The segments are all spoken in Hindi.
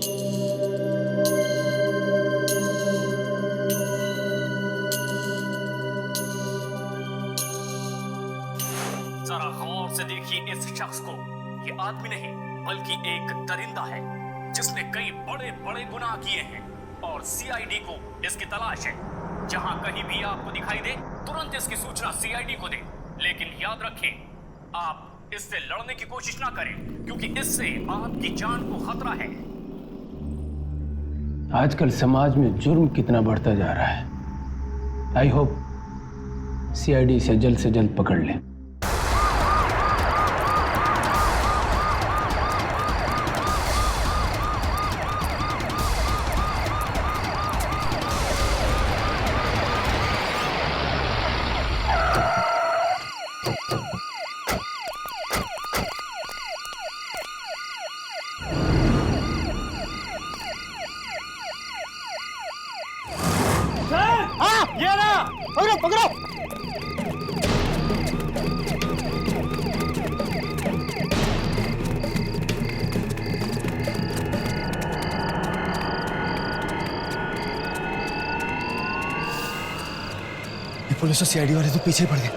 जरा गौर से देखिए इस शख्स को। ये आदमी नहीं बल्कि एक दरिंदा है जिसने कई बड़े बड़े गुनाह किए हैं और सीआईडी को इसकी तलाश है। जहां कहीं भी आपको दिखाई दे तुरंत इसकी सूचना सीआईडी को दे। लेकिन याद रखें, आप इससे लड़ने की कोशिश ना करें क्योंकि इससे आपकी जान को खतरा है। आजकल समाज में जुर्म कितना बढ़ता जा रहा है। आई होप सीआईडी इसे जल्द से जल्द पकड़ ले। पकड़ो। ये पुलिस और सीआईडी वाले तो पीछे ही पड़ गए।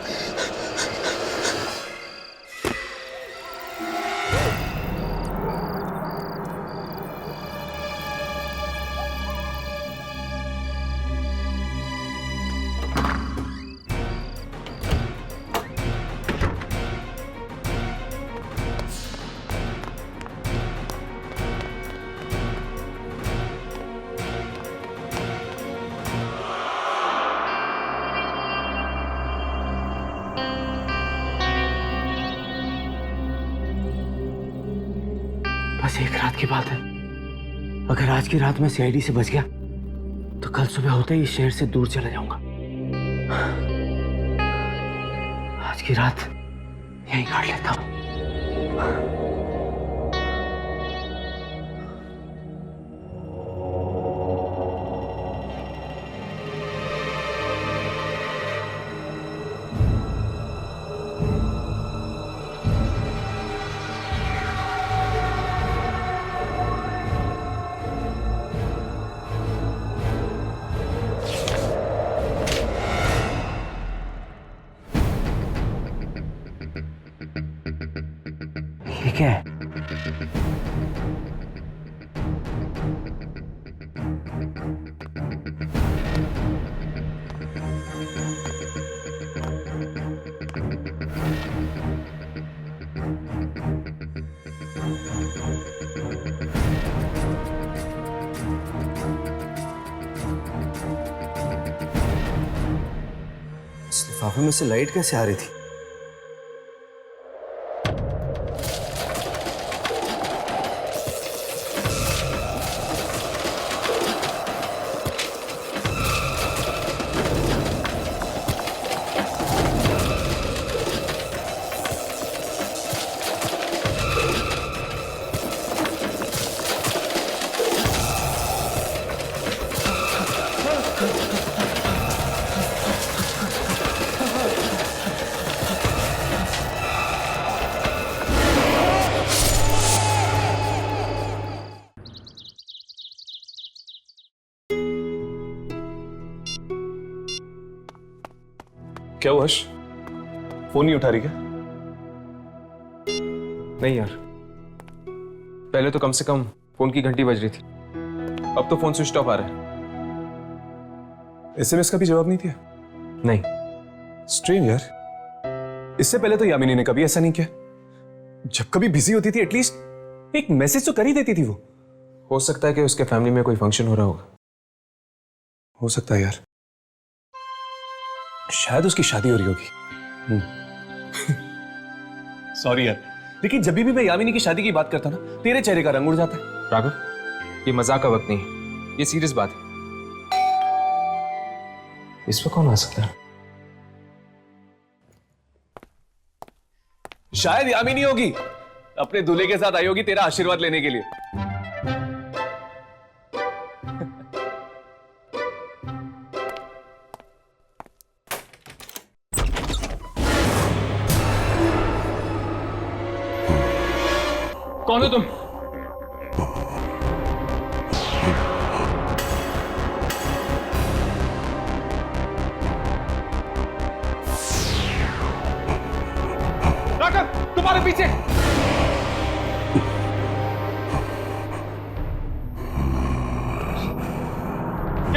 बस एक रात की बात है। अगर आज की रात में सीआईडी से बच गया तो कल सुबह होते ही इस शहर से दूर चला जाऊंगा। आज की रात यहीं काट लेता हूं। ठीक है, इस लिफाफे में से लाइट कैसे आ रही थी? क्या हुआ हर्ष? फोन नहीं उठा रही क्या? नहीं यार, पहले तो कम से कम फोन की घंटी बज रही थी, अब तो फोन स्विच ऑफ आ रहा है। एसएमएस का भी जवाब नहीं दिया? नहीं। स्ट्रेंज यार, इससे पहले तो यामिनी ने कभी ऐसा नहीं किया। जब कभी बिजी होती थी एटलीस्ट एक मैसेज तो कर ही देती थी वो। हो सकता है कि उसके फैमिली में कोई फंक्शन हो रहा होगा। हो सकता है यार, शायद उसकी शादी हो रही होगी। सॉरी यार, लेकिन जब भी मैं यामिनी की शादी की बात करता ना, तेरे चेहरे का रंग उड़ जाता है। राघव, ये मजाक का वक्त नहीं है, ये सीरियस बात है। इस पर कौन आ सकता है? शायद यामिनी होगी, अपने दूल्हे के साथ आई होगी तेरा आशीर्वाद लेने के लिए। कौन हो तुम?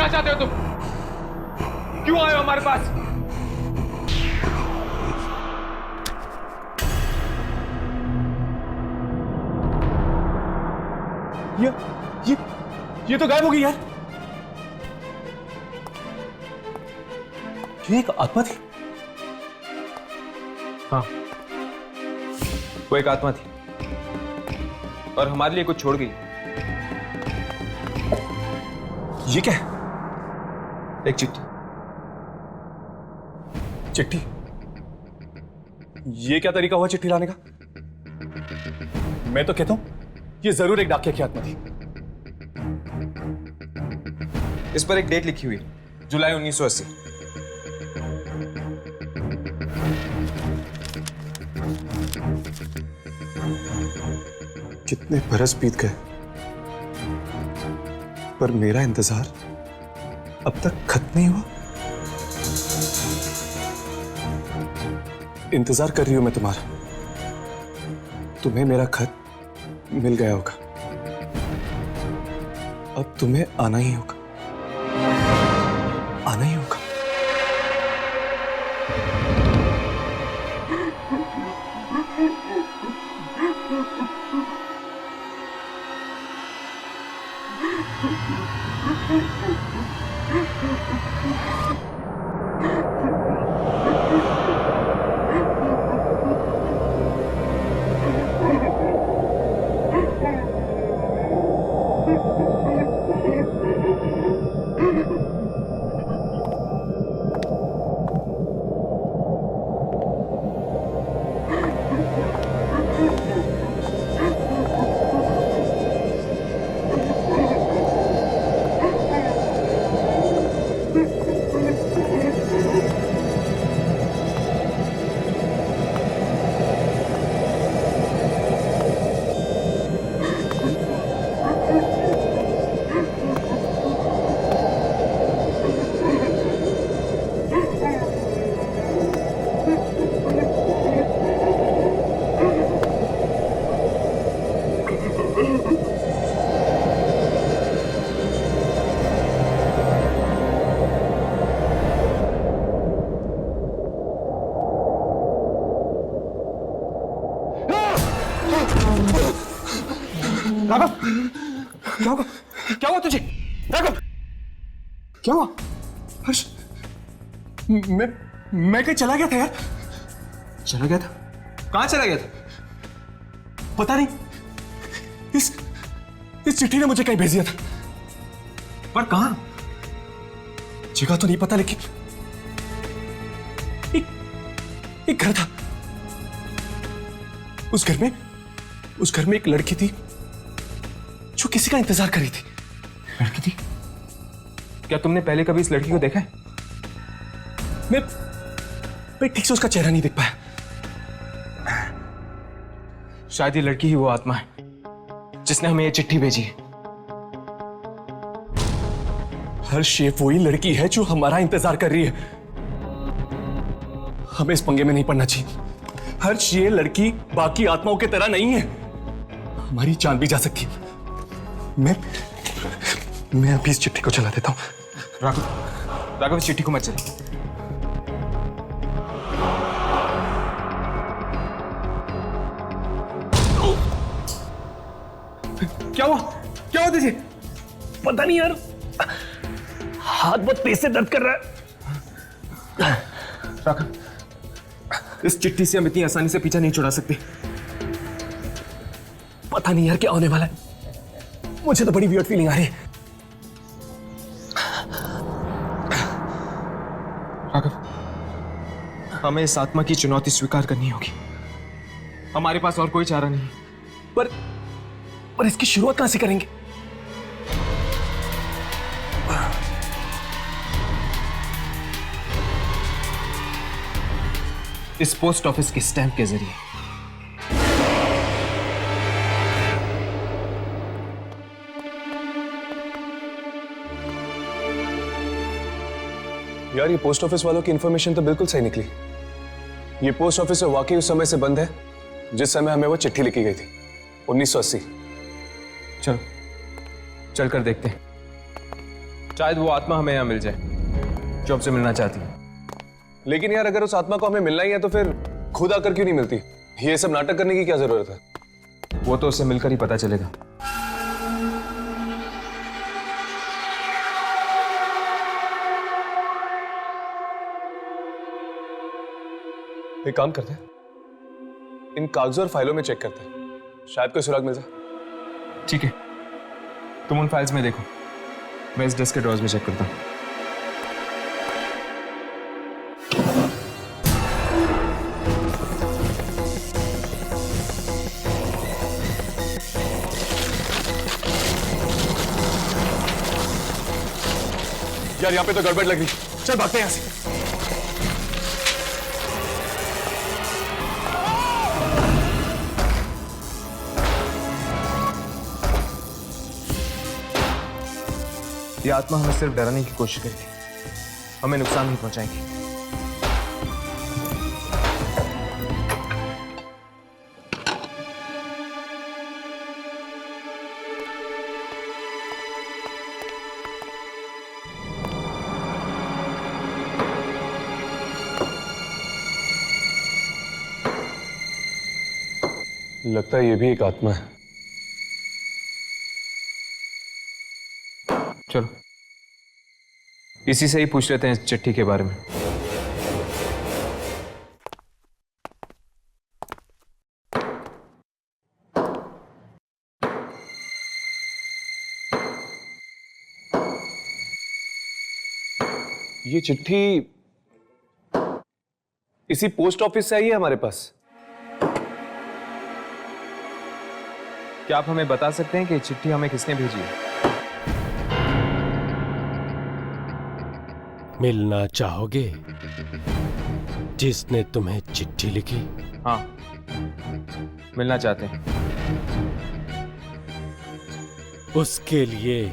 क्या चाहते हो तुम? क्यों आए हो हमारे पास? ये तो गायब हो गई यार। ये एक आत्मा थी। हाँ, वो एक आत्मा थी और हमारे लिए कुछ छोड़ गई। ये क्या है? एक चिट्ठी। चिट्ठी? ये क्या तरीका हुआ चिट्ठी लाने का? मैं तो कहता हूं ये जरूर एक डाकिया की आत्मा थी। इस पर एक डेट लिखी हुई, जुलाई 1980। कितने बरस बीत गए पर मेरा इंतजार अब तक खत्म नहीं हुआ। इंतजार कर रही हूं मैं तुम्हारा। तुम्हें मेरा खत मिल गया होगा, अब तुम्हें आना ही होगा, आना ही होगा। राघव, क्या होगा? क्या हुआ तुझे? राघव, क्या हुआ? हर्ष, मैं कहीं चला गया था यार। चला गया था? कहां चला गया था? पता नहीं। इस चिट्ठी ने मुझे कहीं भेज दिया था, पर कहां? जगह तो नहीं पता, लेकिन एक घर था। उस घर में एक लड़की थी जो किसी का इंतजार कर रही थी। लड़की थी? क्या तुमने पहले कभी इस लड़की को देखा है? मैं ठीक से उसका चेहरा नहीं देख पाया। शायद ये लड़की ही वो आत्मा है जिसने हमें ये चिट्ठी भेजी है। हर्ष, ये वही लड़की है जो हमारा इंतजार कर रही है। हमें इस पंगे में नहीं पड़ना चाहिए। हर्ष, ये लड़की बाकी आत्माओं की तरह नहीं है, हमारी जान भी जा सकती है। मैं अभी इस चिट्ठी को चला देता हूं। राघव, इस चिट्ठी को मत चला। क्या हुआ तुझे? पता नहीं यार, हाथ बहुत तेज से दर्द कर रहा है। राघव, इस चिट्ठी से हम इतनी आसानी से पीछा नहीं छुड़ा सकते। पता नहीं यार क्या होने वाला है। मुझे तो बड़ी वियर्ड फीलिंग आ रही है। राघव, हमें इस आत्मा की चुनौती स्वीकार करनी होगी। हमारे पास और कोई चारा नहीं। पर इसकी शुरुआत कहां से करेंगे? इस पोस्ट ऑफिस के स्टैंप के जरिए। यार, ये पोस्ट ऑफिस वालों की इंफॉर्मेशन तो बिल्कुल सही निकली। ये पोस्ट ऑफिस वाकई उस समय से बंद है जिस समय हमें वो चिट्ठी लिखी गई थी, 1980। चलो, चल कर देखते हैं। शायद वो आत्मा हमें यहाँ मिल जाए जो हमसे मिलना चाहती है। लेकिन यार अगर उस आत्मा को हमें मिलना ही है तो फिर खुद आकर क्यों नहीं मिलती? ये सब नाटक करने की क्या जरूरत है? वो तो उससे मिलकर ही पता चलेगा। एक काम करते हैं, इन कागजों और फाइलों में चेक करते हैं, शायद कोई सुराग मिल जाए। ठीक है, तुम उन फाइल्स में देखो, मैं इस डेस्क के ड्रॉर्स में चेक करता हूँ। यार यहाँ पे तो गड़बड़ लग रही, चल भागते हैं यहाँ से। ये आत्मा हमें सिर्फ डराने की कोशिश करेगी, हमें नुकसान नहीं पहुंचाएगी। लगता है ये भी एक आत्मा है। चलो इसी से ही पूछ लेते हैं इस चिट्ठी के बारे में। ये चिट्ठी इसी पोस्ट ऑफिस से आई है हमारे पास। क्या आप हमें बता सकते हैं कि चिट्ठी हमें किसने भेजी है? मिलना चाहोगे जिसने तुम्हें चिट्ठी लिखी? हाँ, मिलना चाहते हैं। उसके लिए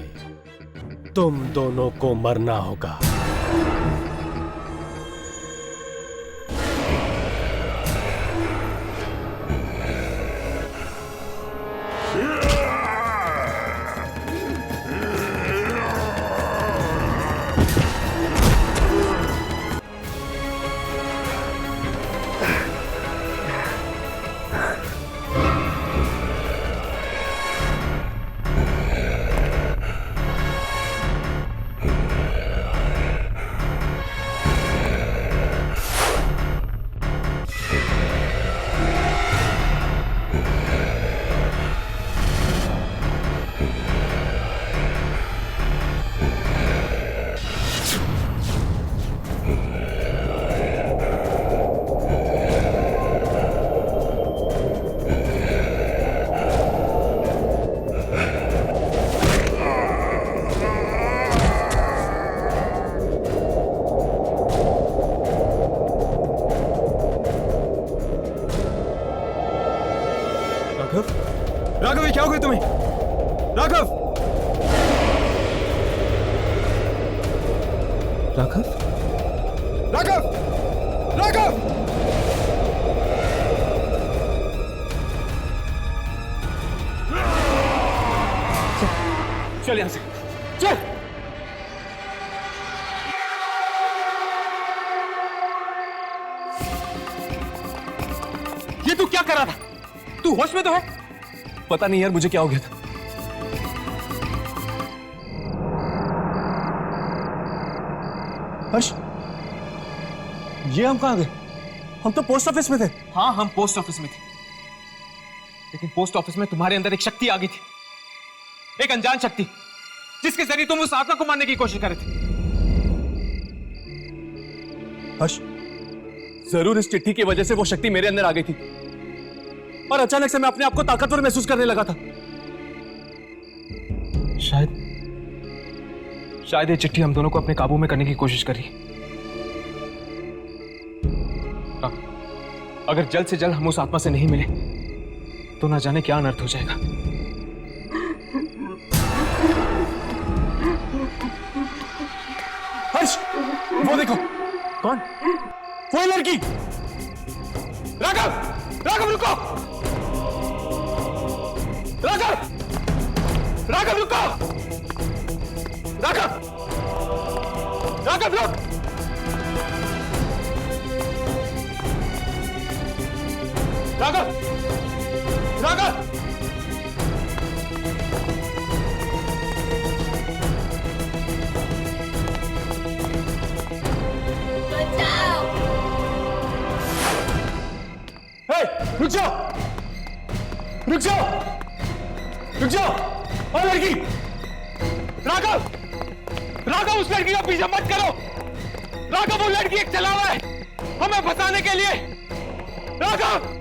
तुम दोनों को मरना होगा। राघव, ये क्या हो गया तुम्हें? राघव! राघव? राघव! राघव! चल यहां से, चल। ये तू क्या कर रहा था? तू होश में तो है? पता नहीं यार मुझे क्या हो गया था। हर्ष, ये हम कहां गए? हम तो पोस्ट ऑफिस में थे। हाँ, हम पोस्ट ऑफिस में थे, लेकिन पोस्ट ऑफिस में तुम्हारे अंदर एक शक्ति आ गई थी, एक अनजान शक्ति, जिसके जरिए तुम उस आत्मा को मारने की कोशिश कर रहे थे। हर्ष, जरूर इस चिट्ठी की वजह से वो शक्ति मेरे अंदर आ गई थी और अचानक से मैं अपने आप को ताकतवर महसूस करने लगा था। शायद ये चिट्ठी हम दोनों को अपने काबू में करने की कोशिश करी। अगर जल्द से जल्द हम उस आत्मा से नहीं मिले तो ना जाने क्या अनर्थ हो जाएगा। हर्ष, वो देखो। कौन? वो लड़की। राघव! राघव रुको! राघव! राघव रुको! राघव! राघव रुक! राघव! राघव! रुक जाओ! रुक जाओ! रुक जाओ! और लड़की! राघव! राघव, उस लड़की का पीछा मत करो! राघव, वो लड़की एक चलावा है हमें फंसाने के लिए! राघव!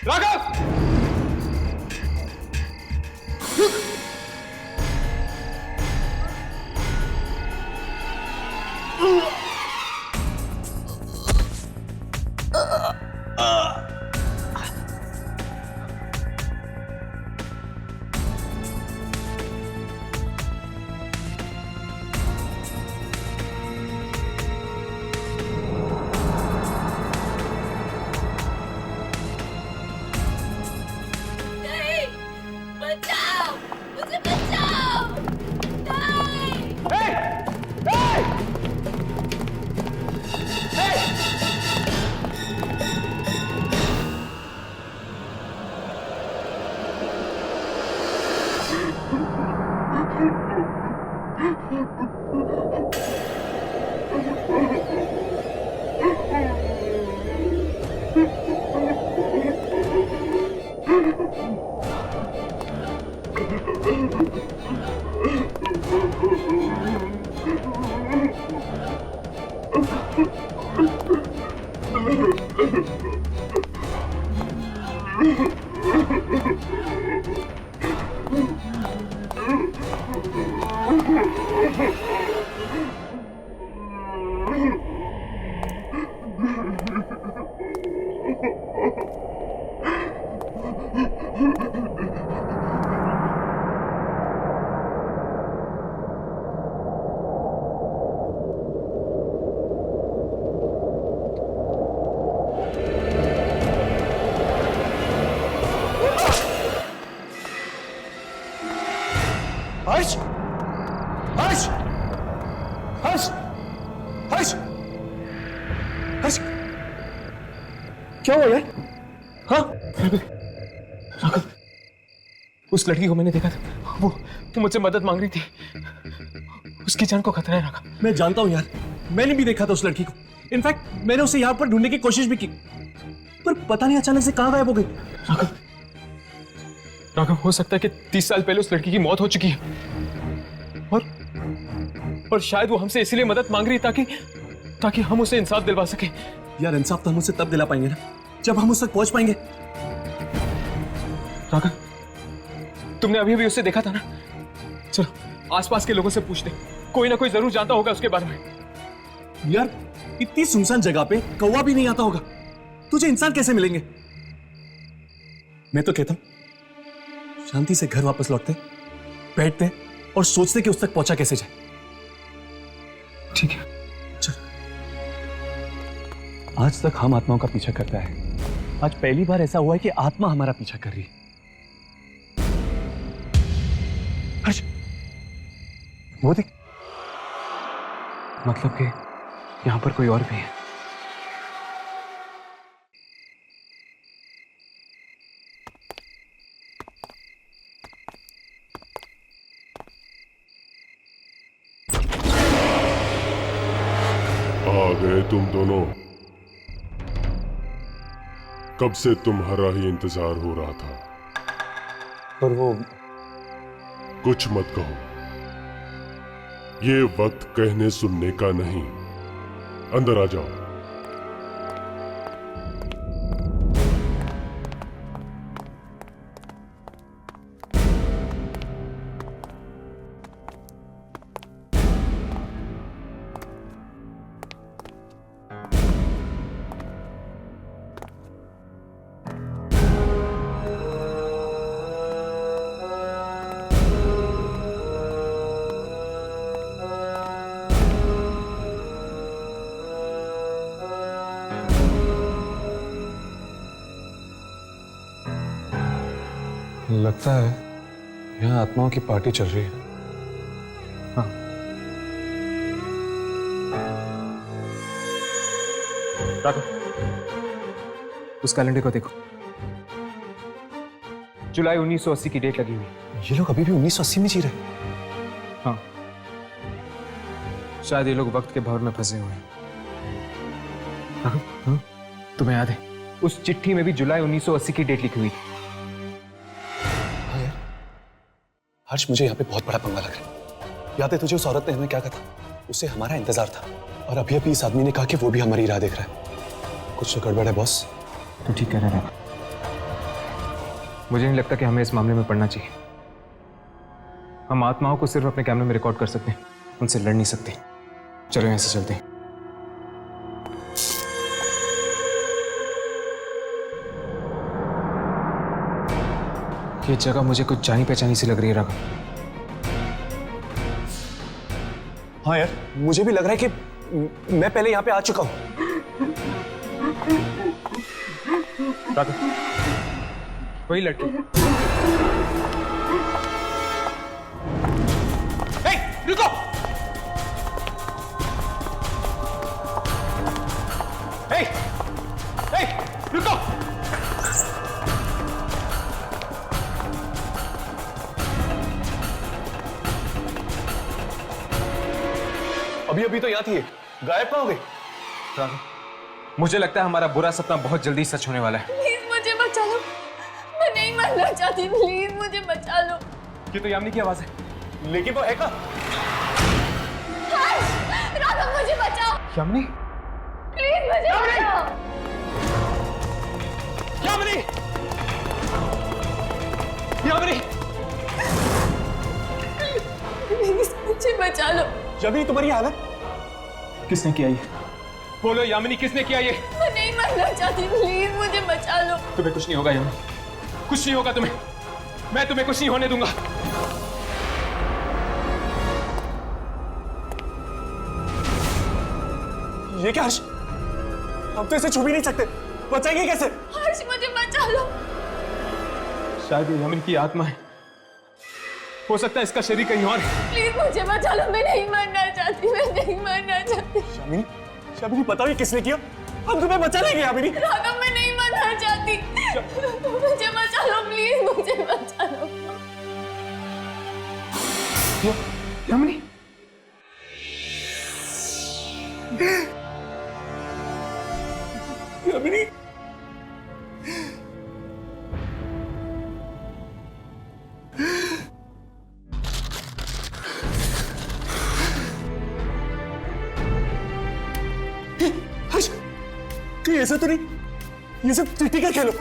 राघव! नहीं, बचाओ, मुझे बचाओ, नहीं। हर्ष! हर्ष! हर्ष! हर्ष! हर्ष! क्या हुआ यार? हाँ? राघव, उस लड़की को मैंने देखा था। वो मुझसे मदद मांग रही थी। उसकी जान को खतरा है राघव। मैं जानता हूं यार, मैंने भी देखा था उस लड़की को। इनफैक्ट मैंने उसे यहां पर ढूंढने की कोशिश भी की, पर पता नहीं अचानक से कहां गायब हो गई। राघव, राघव, हो सकता है कि 30 साल पहले उस लड़की की मौत हो चुकी है और शायद वो हमसे इसलिए मदद मांग रही है ताकि हम उसे इंसाफ दिलवा सके। यार इंसाफ तो हम उसे तब दिला पाएंगे ना जब हम उस तक पहुंच पाएंगे। राघव, तुमने अभी अभी उसे देखा था ना? चलो आसपास के लोगों से पूछते, कोई ना कोई जरूर जानता होगा उसके बारे में। यार इतनी सुनसान जगह पे कौवा भी नहीं आता होगा, तुझे इंसान कैसे मिलेंगे? मैं तो कहता हूं शांति से घर वापस लौटते, बैठते और सोचते कि उस तक पहुंचा कैसे जाए। ठीक है। आज तक हम आत्माओं का पीछा करता है, आज पहली बार ऐसा हुआ है कि आत्मा हमारा पीछा कर रही है। हर्ष, वो देख, मतलब कि यहां पर कोई और भी है। आ गए तुम दोनों। कब से तुम्हारा ही इंतजार हो रहा था। पर वो कुछ मत कहो, ये वक्त कहने सुनने का नहीं। अंदर आ जाओ। लगता है यहाँ आत्माओं की पार्टी चल रही है। हाँ। राघव, उस कैलेंडर को देखो, जुलाई 1980 की डेट लगी हुई। ये लोग अभी भी 1980 में जी रहे हैं। हाँ, शायद ये लोग वक्त के भंवर में फंसे हुए हैं। हाँ? तुम्हें याद है उस चिट्ठी में भी जुलाई 1980 की डेट लिखी हुई थी। हाँ यार, हर्ष मुझे यहाँ पे बहुत बड़ा पंगा लग रहा है। याद है तुझे उस औरत ने हमें क्या कहा था? उसे हमारा इंतजार था, और अभी अभी इस आदमी ने कहा कि वो भी हमारी राह देख रहा है। कुछ तो गड़बड़ है बॉस। तुम ठीक कह रहे थे। मुझे नहीं लगता कि हमें इस मामले में पड़ना चाहिए। हम आत्माओं को सिर्फ अपने कैमरे में रिकॉर्ड कर सकते हैं, उनसे लड़ नहीं सकते। चलो यहां से चलते हैं। ये जगह मुझे कुछ जानी पहचानी सी लग रही है राघव। हाँ यार, मुझे भी लग रहा है कि मैं पहले यहाँ पे आ चुका हूँ। राघव, वही लड़की। रुको! रुको! अभी अभी तो यहाँ थी, गायब कहाँ हो गई? राघव, मुझे लगता है हमारा बुरा सपना बहुत जल्दी सच होने वाला है। प्लीज मुझे बचा लो, मैं नहीं मरना चाहती, प्लीज मुझे बचा लो। ये तो यामिनी की आवाज है। लेकिन वो है कहाँ? राघव मुझे बचाओ, यामिनी? प्लीज मुझे बचाओ। यामिनी! यामिनी! प्लीज मुझे बचा लो। यामिनी, तुम्हारी हालत? किसने किया ये? बोलो यामिनी, किसने किया ये? मैं नहीं मरना चाहती, प्लीज मुझे बचा लो। तुम्हें कुछ नहीं होगा यामिनी, कुछ नहीं होगा तुम्हें। मैं तुम्हें कुछ नहीं होने दूंगा। ये क्या हर्ष? हम तो इसे छू भी नहीं सकते, बचाएंगे कैसे? हर्ष मुझे बचा लो। शायद ये यामिनी की आत्मा है, हो सकता है इसका शरीर कहीं और है। प्लीज मुझे बचा लो, मैं नहीं मरना चाहती, मैं नहीं मरना चाहती। यामिनी, यामिनी बताओ ये किसने किया? हम तुम्हें बचा लेंगे यामिनी। राघव मैं नहीं मरना चाहती, मुझे बचा लो, प्लीज मुझे बचा लो। यामिनी? यामिनी! हर्ष, ये ऐसा तो नहीं, ये सब चिट्ठी का खेलो।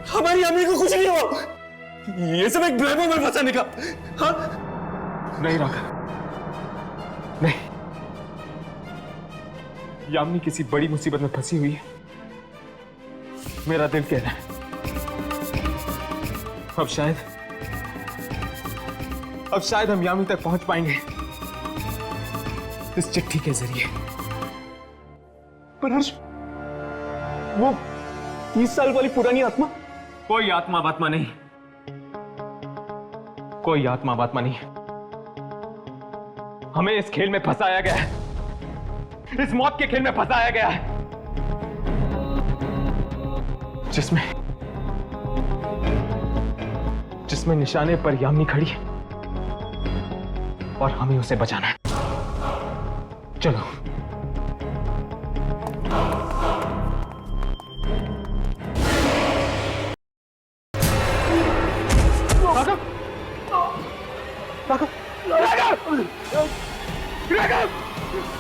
हमारी यामिनी को कुछ नहीं हुआ। ये सब एक ड्रामा में फंसाने का। हाँ? नहीं राघव, नहीं। यामिनी किसी बड़ी मुसीबत में फंसी हुई है, मेरा दिल कह रहा है। अब शायद हम यामिनी तक पहुंच पाएंगे इस चिट्ठी के जरिए। पर हर्ष, वो 30 साल वाली पुरानी आत्मा? कोई आत्मा वात्मा नहीं, कोई आत्मा वात्मा नहीं। हमें इस खेल में फंसाया गया है, इस मौत के खेल में फंसाया गया है, जिसमें निशाने पर यामिनी खड़ी है और हमें उसे बचाना है। चलो।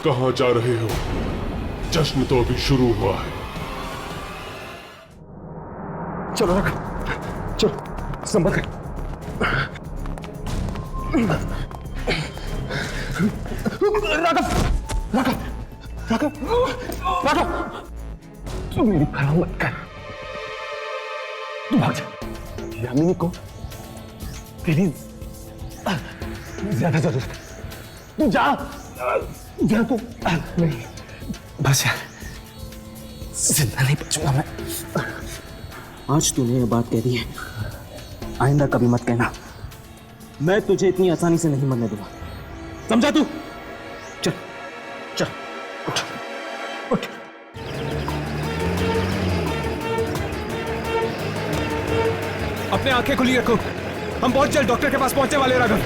कहां जा रहे हो? जश्न तो अभी शुरू हुआ है। चलो राघव, चलो संभल कर। राघव, तू मेरी परवाह मत कर, तू भाग जा। यामिनी को तेरी ज्यादा जरूरत है। तू जा तू। नहीं, बस यार, जिंदा नहीं बचूंगा मैं। आज तूने ये बात कह दी है, आइंदा कभी मत कहना। मैं तुझे इतनी आसानी से नहीं मरने दूंगा, समझा तू? चल चल उठ उठ। अपने आंखें खुली रखो, हम बहुत जल्द डॉक्टर के पास पहुंचने वाले राघव।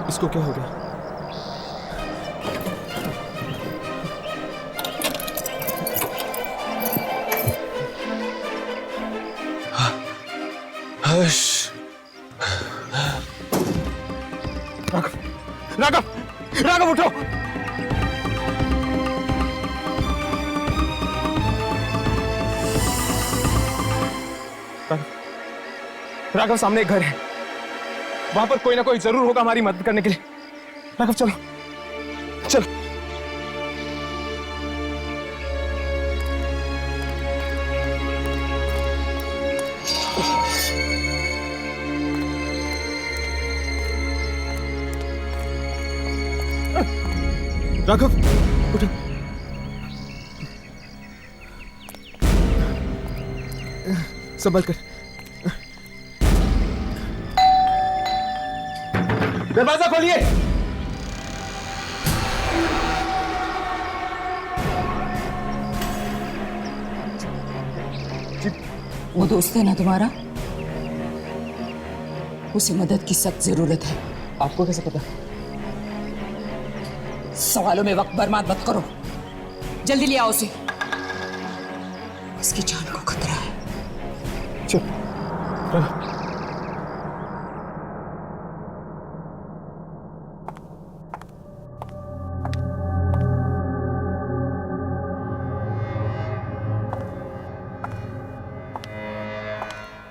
इसको क्या हो गया? हर्ष, राघव राघव राघव उठो। राघव सामने एक घर है, वहां पर कोई ना कोई जरूर होगा हमारी मदद करने के लिए। राघव चलो चलो। राघव उठो। संभल कर। दरवाजा खोलिए। वो दोस्त है ना तुम्हारा, उसे मदद की सख्त जरूरत है। आपको कैसे पता? सवालों में वक्त बर्बाद मत करो, जल्दी ले आओ उसे, उसकी जान को खतरा है। चल।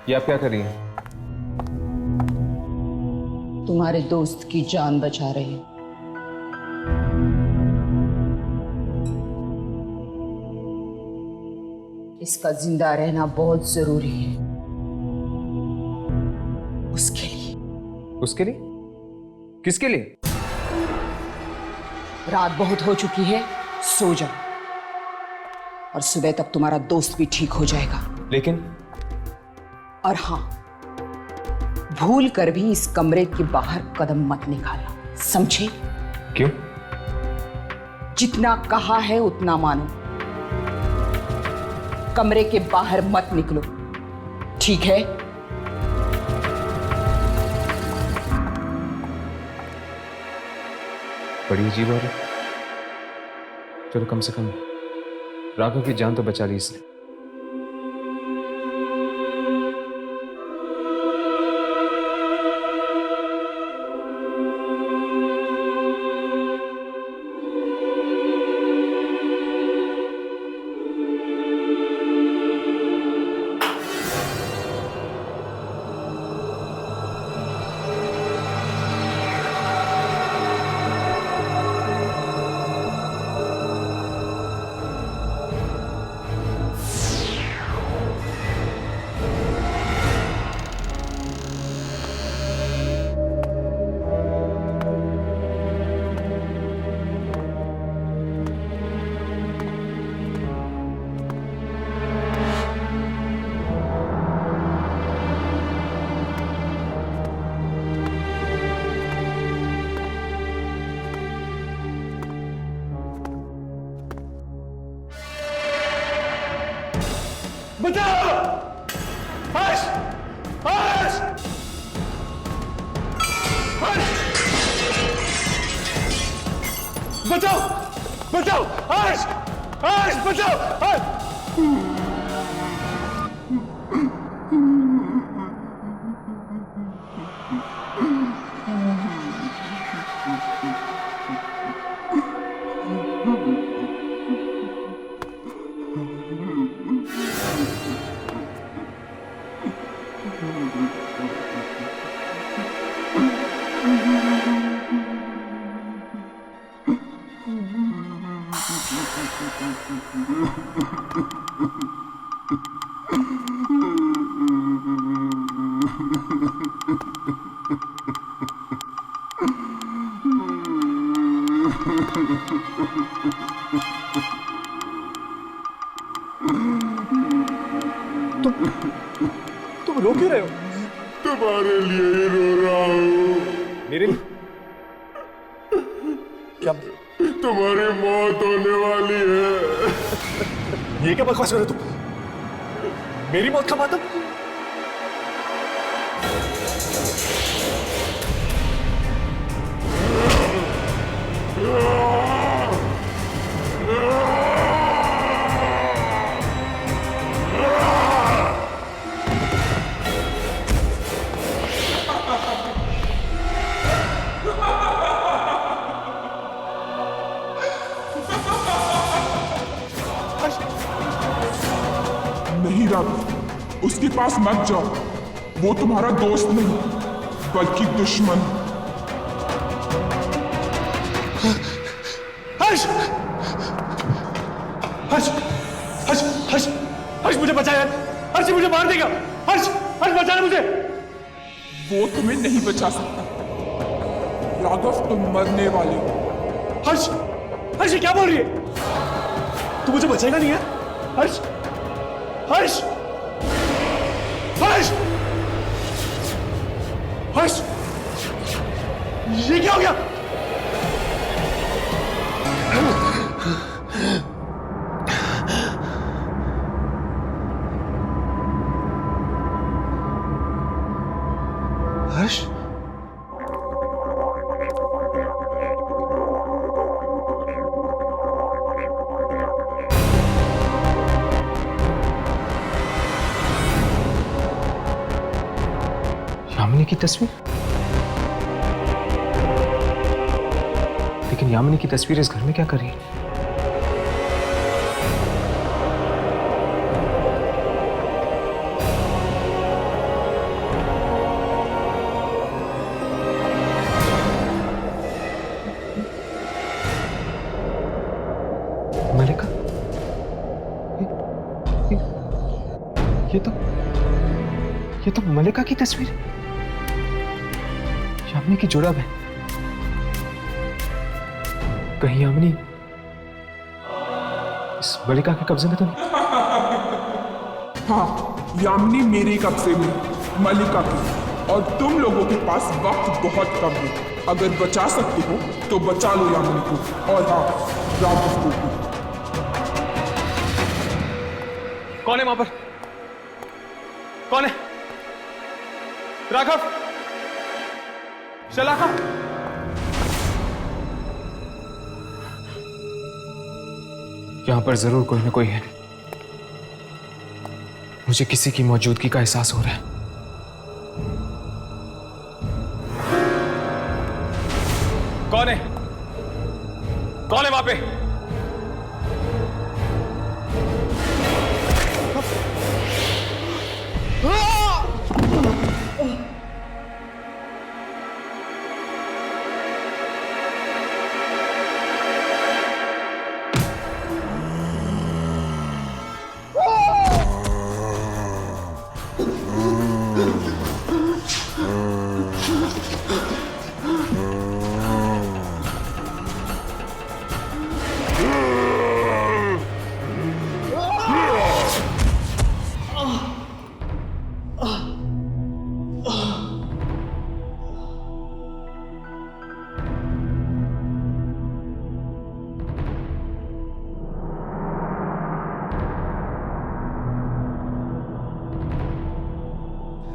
ये आप क्या कर रही हैं? तुम्हारे दोस्त की जान बचा रहे हैं। इसका जिंदा रहना बहुत जरूरी है उसके लिए। उसके लिए? किसके लिए? रात बहुत हो चुकी है, सो जाओ और सुबह तक तुम्हारा दोस्त भी ठीक हो जाएगा। लेकिन और हाँ, भूल कर भी इस कमरे के बाहर कदम मत निकालना, समझे? क्यों? जितना कहा है उतना मानो, कमरे के बाहर मत निकलो, ठीक है? बड़ी अजीब औरत। चलो कम से कम राघव की जान तो बचा ली इसने। बचाओ! हर्ष! हर्ष! हर्ष! बचाओ! बचाओ! हर्ष! हर्ष बचाओ! हर्ष! तुम रो क्यों रहे हो? तुम्हारे लिए ही रो रहा हूँ। मेरे लिए? क्या? तुम्हारी मौत होने वाली है। ये क्या बकवास कर रहे हो तुम? मेरी मौत का मातम? नहीं राघव, उसके पास मत जाओ। वो तुम्हारा दोस्त नहीं बल्कि दुश्मन। हर्ष! हर्ष! हर्ष! हर्ष! हर्ष मुझे बचा यार! हर्ष मुझे मार देगा! हर्ष! हर्ष बचा ले मुझे! वो तुम्हें नहीं बचा सकता राघव, तुम मरने वाले हो। हर्ष! हर्ष ये क्या बोल रही है? तू मुझे बचाएगा नहीं है? हर्ष! हर्ष! हर्ष! हर्ष! ये क्या हो गया? हर्ष? यामिनी की तस्वीर? लेकिन यामिनी की तस्वीर इस घर में क्या कर रही है? मलिका? ये तो मलिका की तस्वीर है। यामिनी की जुड़ब है। कहीं यामिनी इस मलिका के कब्जे में तो नहीं? हाँ, यामिनी मेरे कब्जे में, मलिका की। और तुम लोगों के पास वक्त बहुत कम है। अगर बचा सकते हो तो बचा लो यामिनी को, और हाँ, राघव को भी। कौन है वहां पर? कौन है? राघव? शलाका? यहां पर जरूर कोई ना कोई है। मुझे किसी की मौजूदगी का एहसास हो रहा है। कौन है? कौन है वहां पे?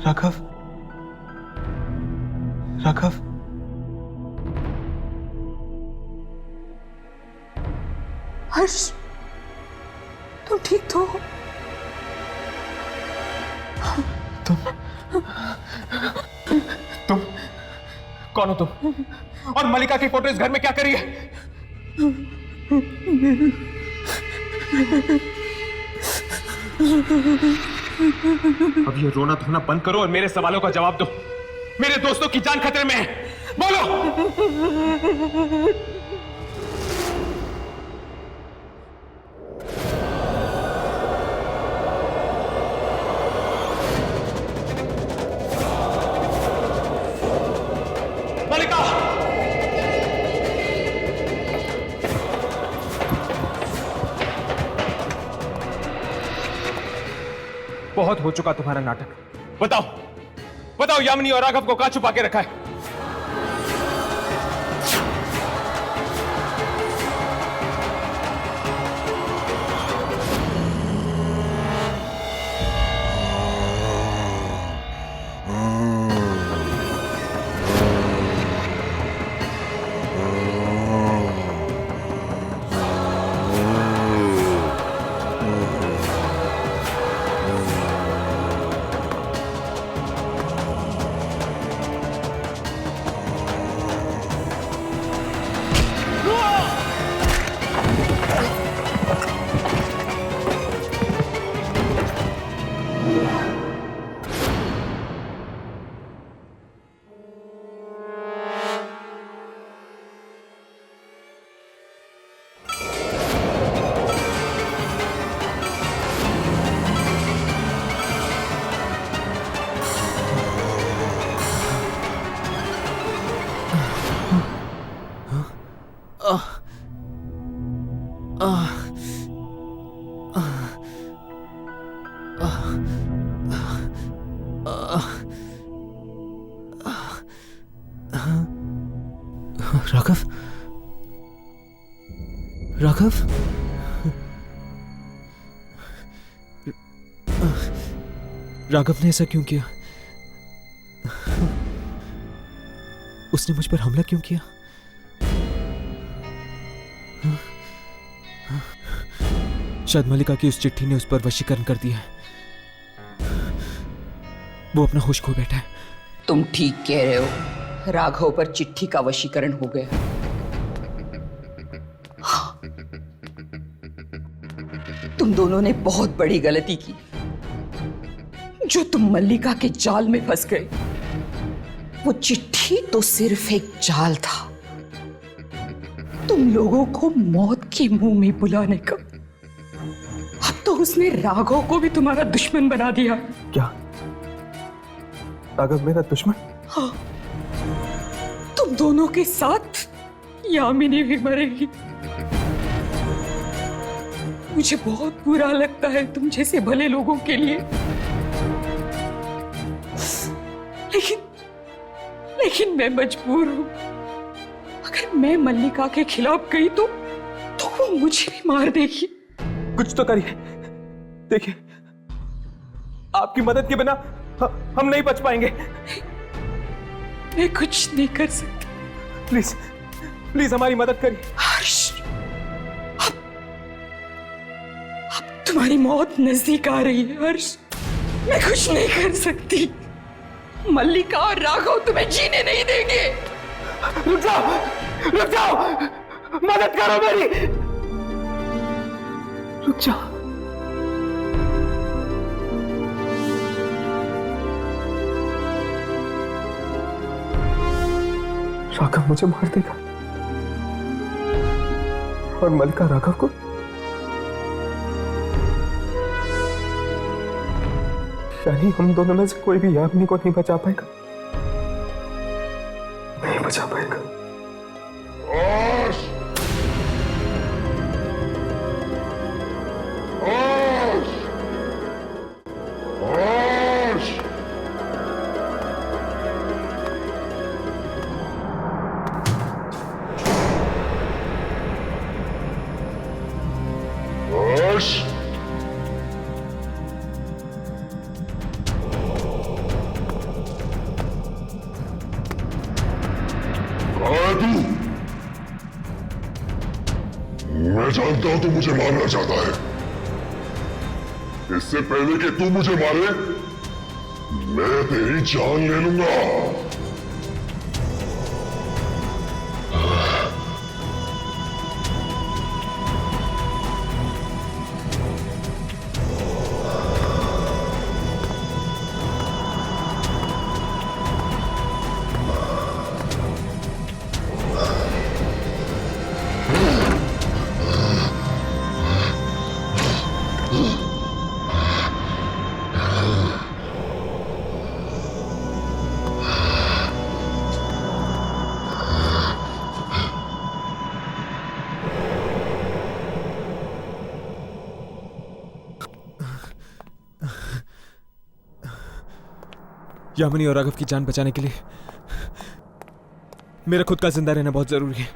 राघव? राघव? हर्ष, तुम ठीक तो हो? तुम कौन हो तुम? और मलिका की फोटो इस घर में क्या करी है? अब ये रोना धोना बंद करो और मेरे सवालों का जवाब दो। मेरे दोस्तों की जान खतरे में है, बोलो। मलिका! बहुत हो चुका तुम्हारा नाटक। बताओ बताओ, यामिनी और राघव को कहां छुपा के रखा है? राघव, राघव, राघव ने ऐसा क्यों किया? उसने मुझ पर हमला क्यों किया? शायद मल्लिका की उस चिट्ठी ने उस पर वशीकरण कर दिया है। वो अपना होश खो बैठा है। तुम ठीक कह रहे हो, राघव पर चिट्ठी का वशीकरण हो गया। हाँ, तुम दोनों ने बहुत बड़ी गलती की जो तुम मल्लिका के जाल में फंस गए। वो चिट्ठी तो सिर्फ एक जाल था, तुम लोगों को मौत के मुंह में बुलाने का। अब तो उसने राघव को भी तुम्हारा दुश्मन बना दिया। क्या राघव मेरा दुश्मन? हाँ, तुम दोनों के साथ यामिनी भी मरेगी। मुझे बहुत बुरा लगता है तुम जैसे भले लोगों के लिए, लेकिन मैं मजबूर हूं। अगर मैं मल्लिका के खिलाफ गई तो वो मुझे भी मार देगी। कुछ तो करिए। देखिए, आपकी मदद के बिना हम नहीं बच पाएंगे। मैं कुछ नहीं कर सकती। प्लीज प्लीज हमारी मदद करिए। हर्ष, अब तुम्हारी मौत नजदीक आ रही है। हर्ष, मैं कुछ नहीं कर सकती। मल्लिका और राघव तुम्हें जीने नहीं देंगे। रुक जाओ, मदद करो मेरी। रुक जाओ। राघव मुझे मार देगा और मल्लिका राघव को। यानी हम दोनों में से कोई भी यामिनी को नहीं बचा पाएगा। नहीं बचा पाएगा। मैं जानता हूं तू मुझे मारना चाहता है। इससे पहले कि तू मुझे मारे, मैं तेरी जान ले लूंगा। यामिनी और राघव की जान बचाने के लिए मेरा खुद का जिंदा रहना बहुत जरूरी है।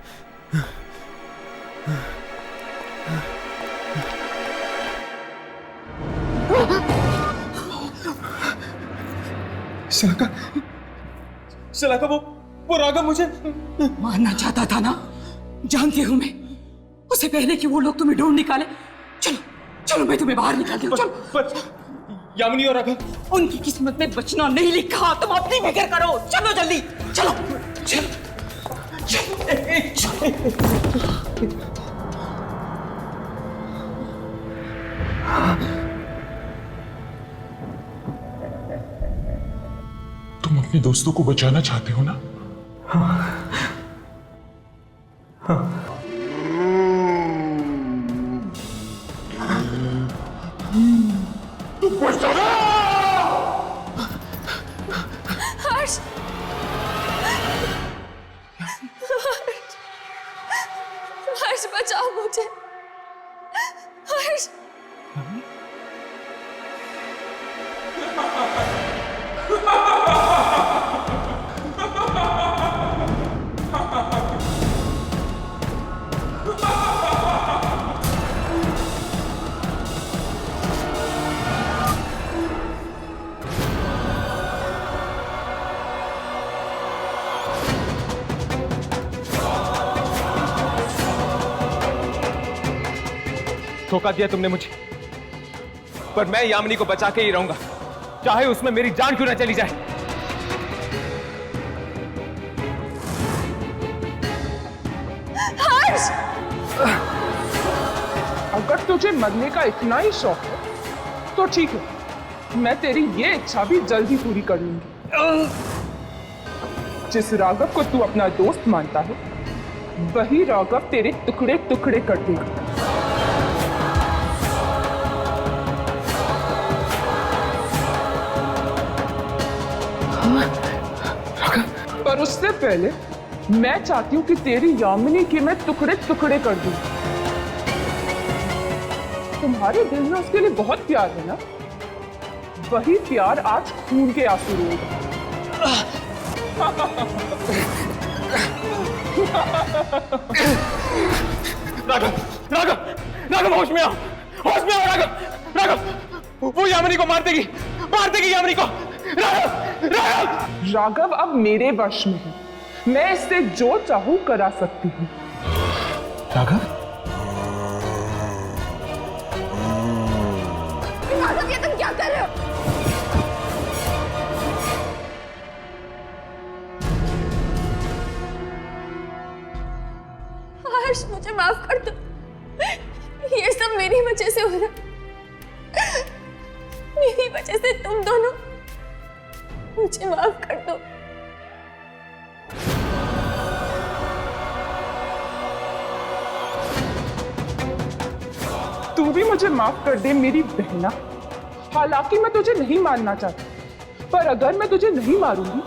शलाका वो राघव मुझे मारना चाहता था ना, जानती हूं मैं। उससे पहले कि वो लोग तुम्हें ढूंढ निकाले, चलो चलो मैं तुम्हें बाहर निकालती हूँ। चलो। पर यामिनी और राघव उनकी किस्मत में बचना नहीं लिखा, तुम अपनी फिक्र करो। चलो जल्दी, चलो चलो तुम अपने दोस्तों को बचाना चाहते हो ना? हर्ष, हर्ष बचाओ मुझे। हर्ष, धोखा दिया तुमने मुझे, पर मैं यामिनी को बचा के ही रहूंगा, चाहे उसमें मेरी जान क्यों ना चली जाए। हर्ष, अगर तुझे मरने का इतना ही शौक है तो ठीक है, मैं तेरी ये इच्छा भी जल्द ही पूरी कर लूंगी। जिस राघव को तू अपना दोस्त मानता है, वही राघव तेरे टुकड़े टुकड़े कर देगा। पर उससे पहले मैं चाहती हूँ कि तेरी यामिनी के मैं टुकड़े टुकड़े कर दूं। तुम्हारे दिल में उसके लिए बहुत प्यार है ना? वही प्यार आज खून के आंसू रोएगा। राघव, राघव, राघव होश में आओ, होश में आओ राघव, राघव, वो यामिनी को मार देगी यामिनी को। राघव, राघव, राघव अब मेरे वश में है, मैं इससे जो चाहूं करा सकती हूँ। राघव राघव, ये तुम क्या कर रहे हो? हर्ष, मुझे माफ कर दो, ये सब मेरी वजह से हो रहा है। मेरी वजह से तुम दोनों, मुझे माफ कर दो। तू भी मुझे माफ कर दे मेरी बहना। हालांकि मैं तुझे नहीं मारना चाहती, पर अगर मैं तुझे नहीं मारूंगी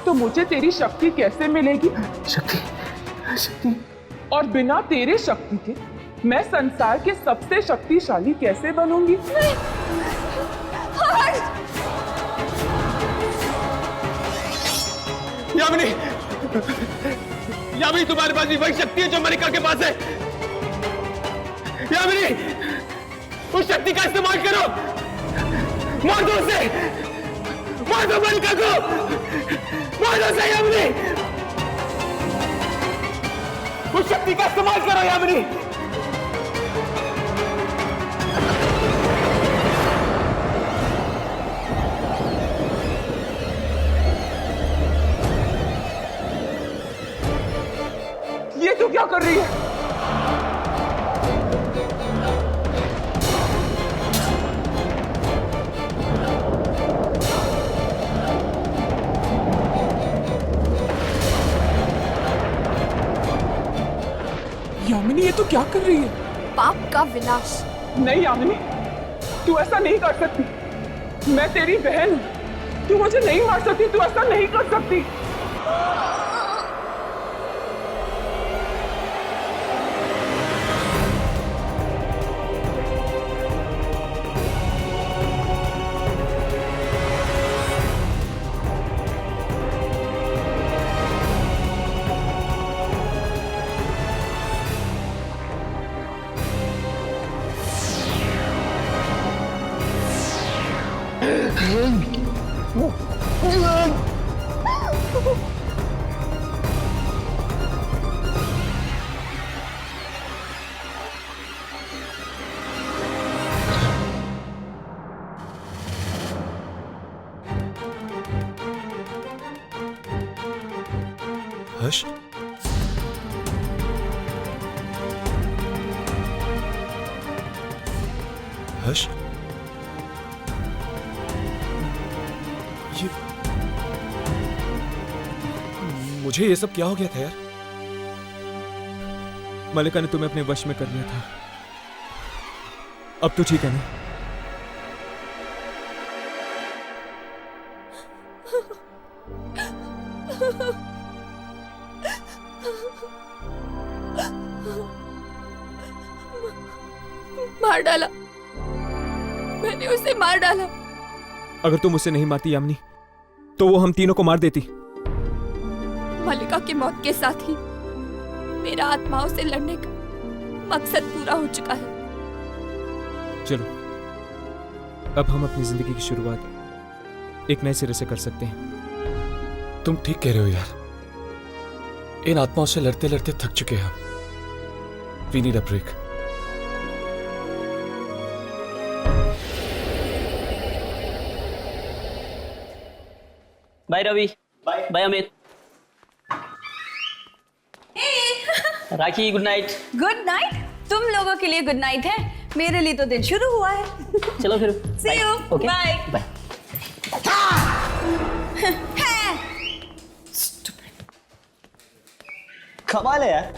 तो मुझे तेरी शक्ति कैसे मिलेगी? शक्ति और बिना तेरे शक्ति के मैं संसार के सबसे शक्तिशाली कैसे बनूंगी? यामिनी, यामिनी तुम्हारे पास भी वही शक्ति है जो मलिका के पास है। यामिनी, उस शक्ति का इस्तेमाल करो, मार दो उसे, मार दो मलिका को, मार दो उसे यामिनी, उस शक्ति का इस्तेमाल करो यामिनी। ये तू क्या कर रही है? यामिनी, ये तू क्या कर रही है? पाप का विनाश। नहीं यामिनी, तू ऐसा नहीं कर सकती। मैं तेरी बहन हूं, तू मुझे नहीं मार सकती, तू ऐसा नहीं कर सकती। हर्ष, ये मुझे ये सब क्या हो गया था यार? मलिका ने तुम्हें अपने वश में कर लिया था। अब तो ठीक है ना? मार डाला, मैंने उसे मार डाला। अगर तुम उसे नहीं मारती यामिनी, तो वो हम तीनों को मार देती। मलिका की मौत के साथ ही मेरा आत्माओं से लड़ने का मकसद पूरा हो चुका है। चलो, अब हम अपनी जिंदगी की शुरुआत एक नए सिरे से कर सकते हैं। तुम ठीक कह रहे हो यार। इन आत्माओं से लड़ते लड़ते थक चुके हैं हम। We need a break. Bye Ravi, bye Amit. Rakhi, good night. Good night? तुम लोगों के लिए गुड नाइट है, मेरे लिए तो दिन शुरू हुआ है। चलो फिर, See you, okay, bye. Bye. कमाल है यार,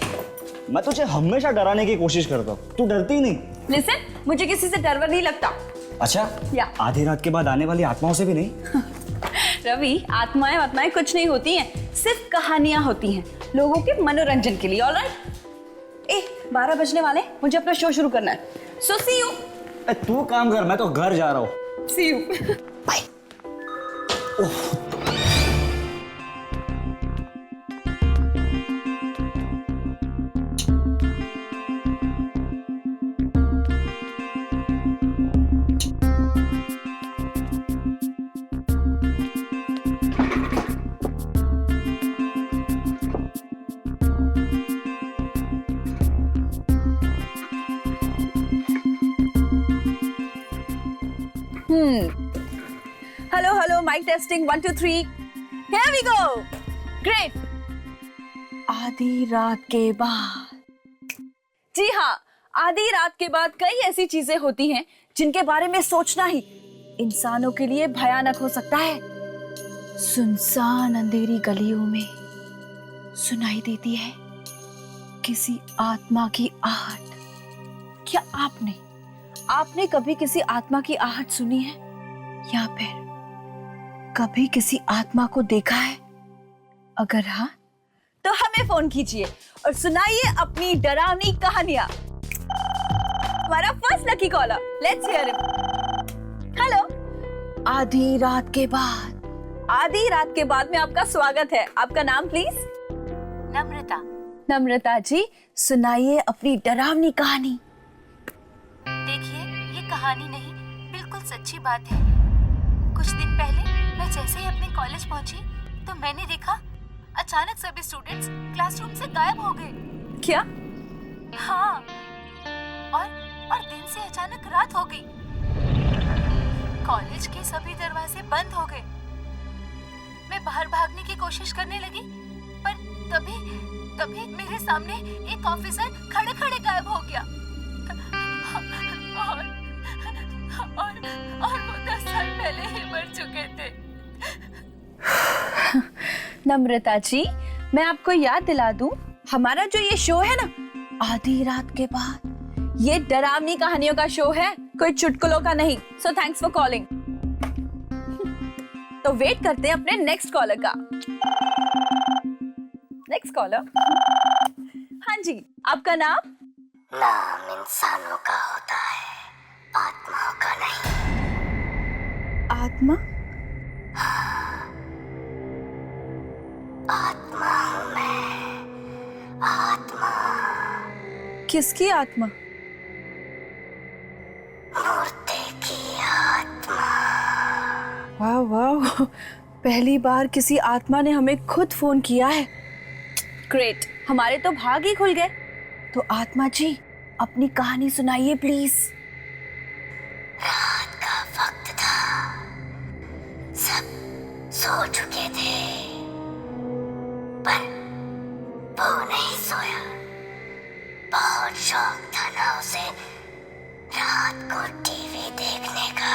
मैं तुझे हमेशा डराने की कोशिश करता हूँ, तू डरती ही नहीं। लिसन, मुझे किसी से डर वर नहीं लगता। अच्छा, या आधी रात के बाद आने वाली आत्माओं से भी नहीं? रवि, आत्माएं कुछ नहीं होती हैं, सिर्फ कहानियां होती हैं लोगों के मनोरंजन के लिए। ऑलराइट? 12 बजने वाले, मुझे अपना शो शुरू करना है। So see you. तू काम कर, मैं तो घर जा रहा हूँ। See you. Bye. Hello, mic testing 1 2 3। Here we go. Great. आधी रात के बाद। जी हाँ, आधी रात के बाद कई ऐसी चीजें होती हैं जिनके बारे में सोचना ही इंसानों के लिए भयानक हो सकता है। सुनसान अंधेरी गलियों में सुनाई देती है किसी आत्मा की आहट। क्या आपने कभी किसी आत्मा की आहट सुनी है, या फिर कभी किसी आत्मा को देखा है? अगर हाँ, तो हमें फोन कीजिए और सुनाइए अपनी डरावनी कहानियां। हमारा first lucky caller, let's hear him. Hello. आधी रात के बाद में आपका स्वागत है। आपका नाम प्लीज? नम्रता जी, सुनाइए अपनी डरावनी कहानी। देखिए, ये कहानी नहीं, बिल्कुल सच्ची बात है। कुछ दिन पहले मैं जैसे ही अपने कॉलेज पहुंची तो मैंने देखा अचानक सभी स्टूडेंट्स क्लासरूम से गायब हो गए। क्या? हाँ, और दिन से अचानक रात हो गई। कॉलेज के सभी दरवाजे बंद हो गए। मैं बाहर भागने की कोशिश करने लगी, पर तभी मेरे सामने एक ऑफिसर खड़े गायब हो गया। और वो 10 साल पहले ही मर चुके थे। नम्रता जी, मैं आपको याद दिला दूं, हमारा जो ये शो है ना, आधी रात के बाद, ये डरावनी कहानियों का शो है, कोई चुटकुलों का नहीं। So thanks for calling. तो वेट करते हैं अपने नेक्स्ट कॉलर का। Next collar. हाँ जी, आपका नाम? नाम इंसानों का होता है, आत्माओं का नहीं। आत्मा? आत्मा हूं मैं, आत्मा। किसकी आत्मा? मूर्ति की आत्मा। वाह, पहली बार किसी आत्मा ने हमें खुद फोन किया है। ग्रेट, हमारे तो भाग ही खुल गए। तो आत्मा जी, अपनी कहानी सुनाइए प्लीज। रात का वक्त था, सब सो चुके थे, पर वो नहीं सोया। बहुत शौक था ना उसे रात को टीवी देखने का।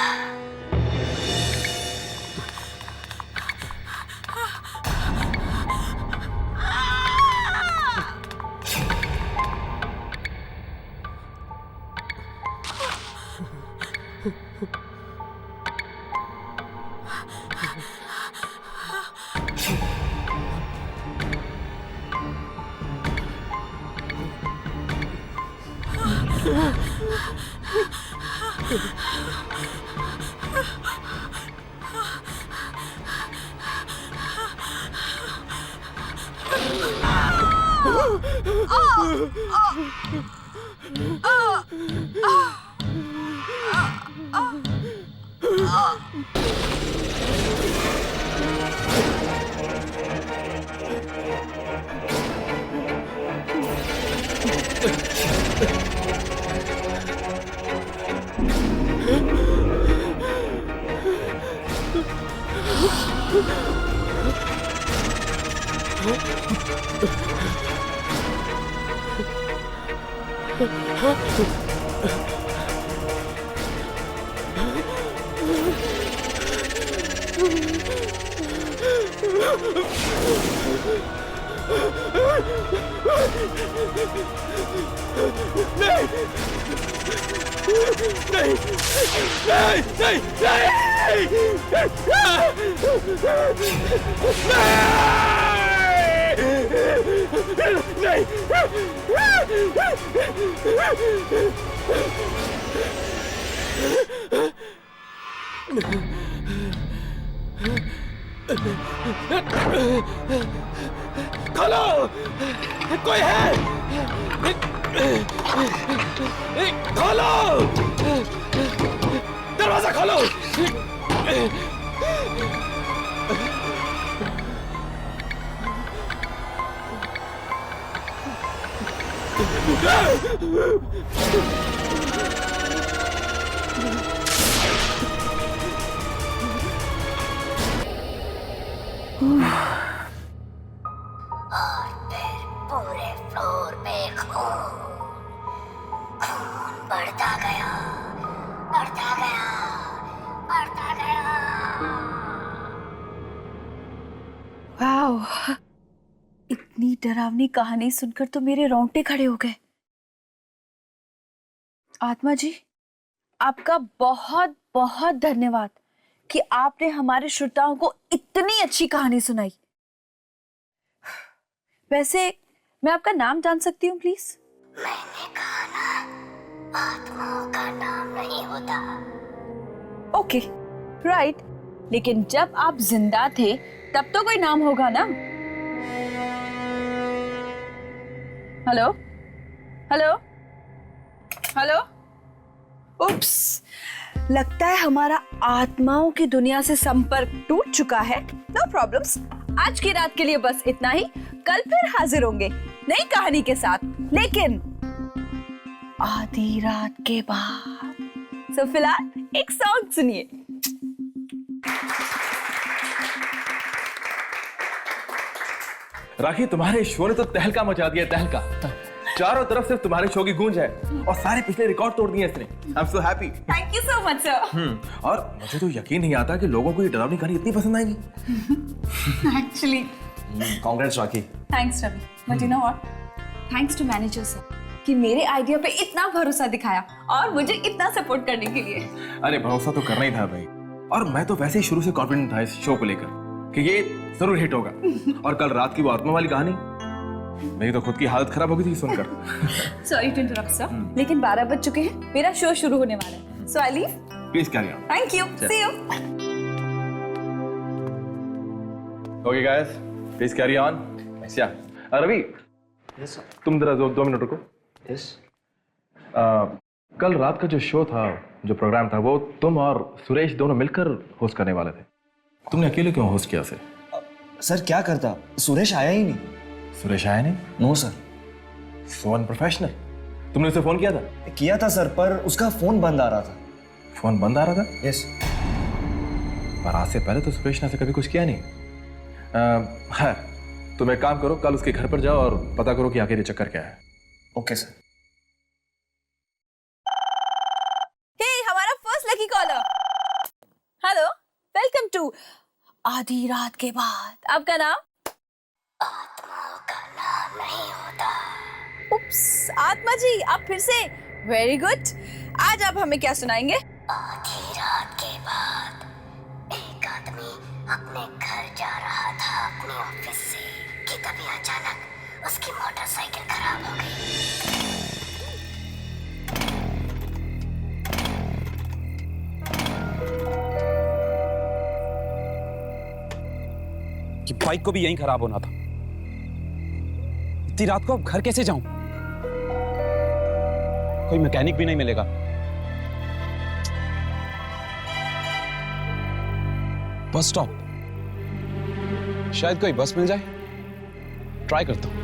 खोलो, कोई है? खोलो, दरवाजा खोलो। और फिर पूरे फ्लोर पे खून बढ़ता गया, बढ़ता गया, बढ़ता गया। वाओ, इतनी डरावनी कहानी सुनकर तो मेरे रोंगटे खड़े हो गए। आत्मा जी, आपका बहुत बहुत धन्यवाद कि आपने हमारे श्रोताओं को इतनी अच्छी कहानी सुनाई। वैसे मैं आपका नाम जान सकती हूँ प्लीज? मैंने कहा ना, आत्माओं का नाम नहीं होता। Okay, right. लेकिन जब आप जिंदा थे तब तो कोई नाम होगा ना? Hello hello hello. उप्स, लगता है हमारा आत्माओं की दुनिया से संपर्क टूट चुका है। नो प्रॉब्लम्स, आज की रात के लिए बस इतना ही। कल फिर हाजिर होंगे नई कहानी के साथ, लेकिन आधी रात के बाद। सो फिलहाल एक सॉन्ग सुनिए। राखी, तुम्हारे शो ने तो तहलका मचा दिया, तहलका। चारों तरफ सिर्फ तुम्हारे शो की गूंज है और सारे पिछले रिकॉर्ड तोड़ दिए इसने। I am so happy. Thank you so much sir. और मुझे तो यकीन नहीं आता कि लोगों को ये डरावनी कहानी इतनी पसंद आएगी। Actually congrats Rakhi. Thanks Ravi, but you know what, thanks to manager sir कि मेरे आइडिया पे इतना भरोसा दिखाया और मुझे इतना सपोर्ट करने के लिए। अरे भरोसा तो करना ही था भाई, और मैं तो वैसे ही शुरू से कॉन्फिडेंट था इस शो को लेकर कि ये जरूर हिट होगा। और कल रात की वो आत्मा वाली कहानी, मेरी तो खुद की हालत खराब हो गई थी सुनकर। सॉरी टू इंटरप्ट सर, लेकिन 12 बज चुके हैं, मेरा शो शुरू होने वाला है। So I leave. Please carry on. Thank you, see you. Okay guys, please carry on. या रवि, तुम जरा 2 मिनट रुको। कल रात का जो शो था, जो प्रोग्राम था, वो तुम और सुरेश दोनों मिलकर होस्ट करने वाले थे। तुमने अकेले क्यों होस्ट किया उसे? सर क्या करता, सुरेश आया ही नहीं। सुरेश आया नहीं? No sir. So unprofessional. तुमने उसे फोन किया था? किया था सर, पर उसका फोन बंद आ रहा था। फोन बंद आ रहा था? यस। पर आज से पहले तो सुरेश ने ऐसे कभी कुछ किया नहीं। हाँ, तुम एक काम करो, कल उसके घर पर जाओ और पता करो कि आखिर ये चक्कर क्या है। Okay sir. Hello, welcome to आधी रात के बाद। आपका नाम? आत्माओं का नाम नहीं होता। उप्स, आत्मा जी आप फिर से। Very good. आज आप हमें क्या सुनाएंगे? आधी रात के बाद एक आदमी अपने घर जा रहा था अपने ऑफिस से कि तभी अचानक उसकी मोटरसाइकिल खराब हो गई। कि बाइक को भी यहीं खराब होना था। इतनी रात को अब घर कैसे जाऊं? कोई मैकेनिक भी नहीं मिलेगा। बस स्टॉप, शायद कोई बस मिल जाए। ट्राई करता हूं।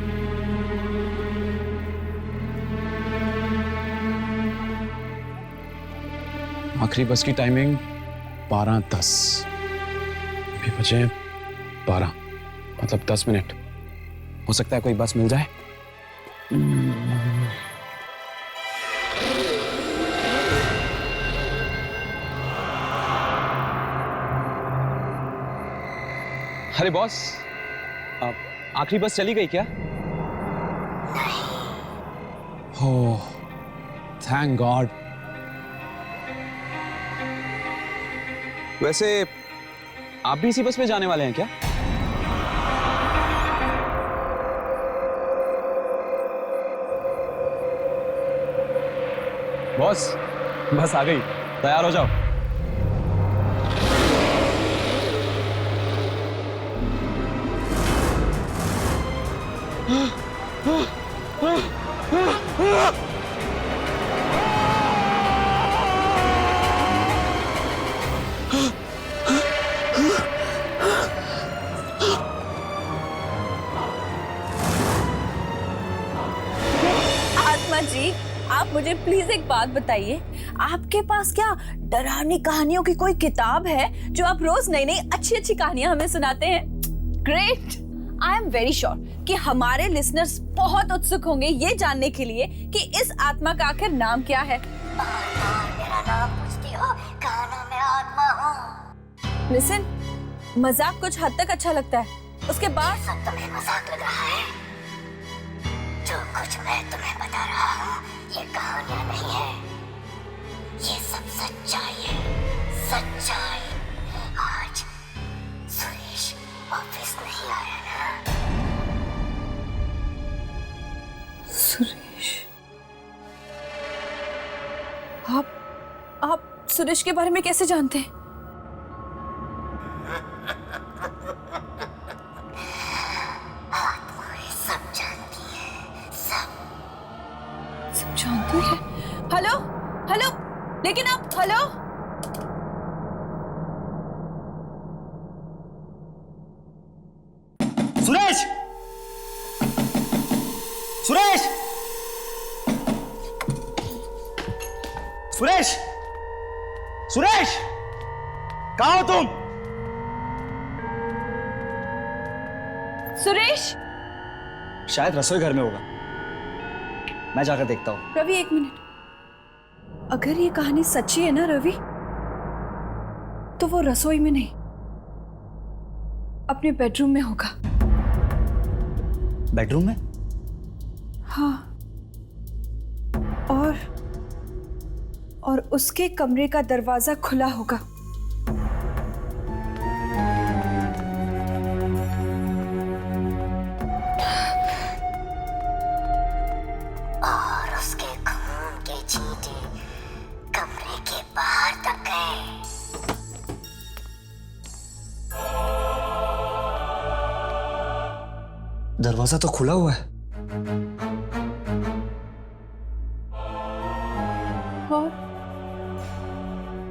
आखिरी बस की टाइमिंग 12:10। अभी बजे 12, मतलब 10 मिनट। हो सकता है कोई बस मिल जाए। अरे बॉस, आखिरी बस चली गई क्या? ओह, थैंक गॉड। वैसे आप भी इसी बस में जाने वाले हैं क्या? बॉस, बस आ गई, तैयार हो जाओ। आत्मा जी, आप मुझे प्लीज एक बात बताइए, आपके पास क्या डरावनी कहानियों की कोई किताब है जो आप रोज नई नई अच्छी अच्छी कहानियां हमें सुनाते हैं? Great. I am very sure कि हमारे लिसनर्स बहुत उत्सुक होंगे ये जानने के लिए कि इस आत्मा का आखिर नाम क्या है। मेरा नाम पूछती हो, कहानों में आत्मा हूँ। लिसन, मजाक कुछ हद तक अच्छा लगता है, उसके बाद सब तुम्हें मजाक लग रहा है। जो कुछ मैं तुम्हें बता रहा हूँ ये कहानियां नहीं है, ये सब सच्चाई है। सच्चाई। आज सुरेश ऑफिस नहीं आया ना? सुरेश? आप सुरेश के बारे में कैसे जानते हैं? आत्माएं सब जानती है, सब जानती है। हेलो हेलो, लेकिन आप हेलो। सुरेश! सुरेश! सुरेश! सुरेश! कहाँ हो तुम? सुरेश? शायद रसोई घर में होगा, मैं जाकर देखता हूँ। रवि एक मिनट, अगर ये कहानी सच्ची है ना रवि, तो वो रसोई में नहीं, अपने बेडरूम में होगा। बेडरूम में? हाँ, और उसके कमरे का दरवाजा खुला होगा। और उसके खून के छींटे कमरे के बाहर तक गए। दरवाजा तो खुला हुआ है।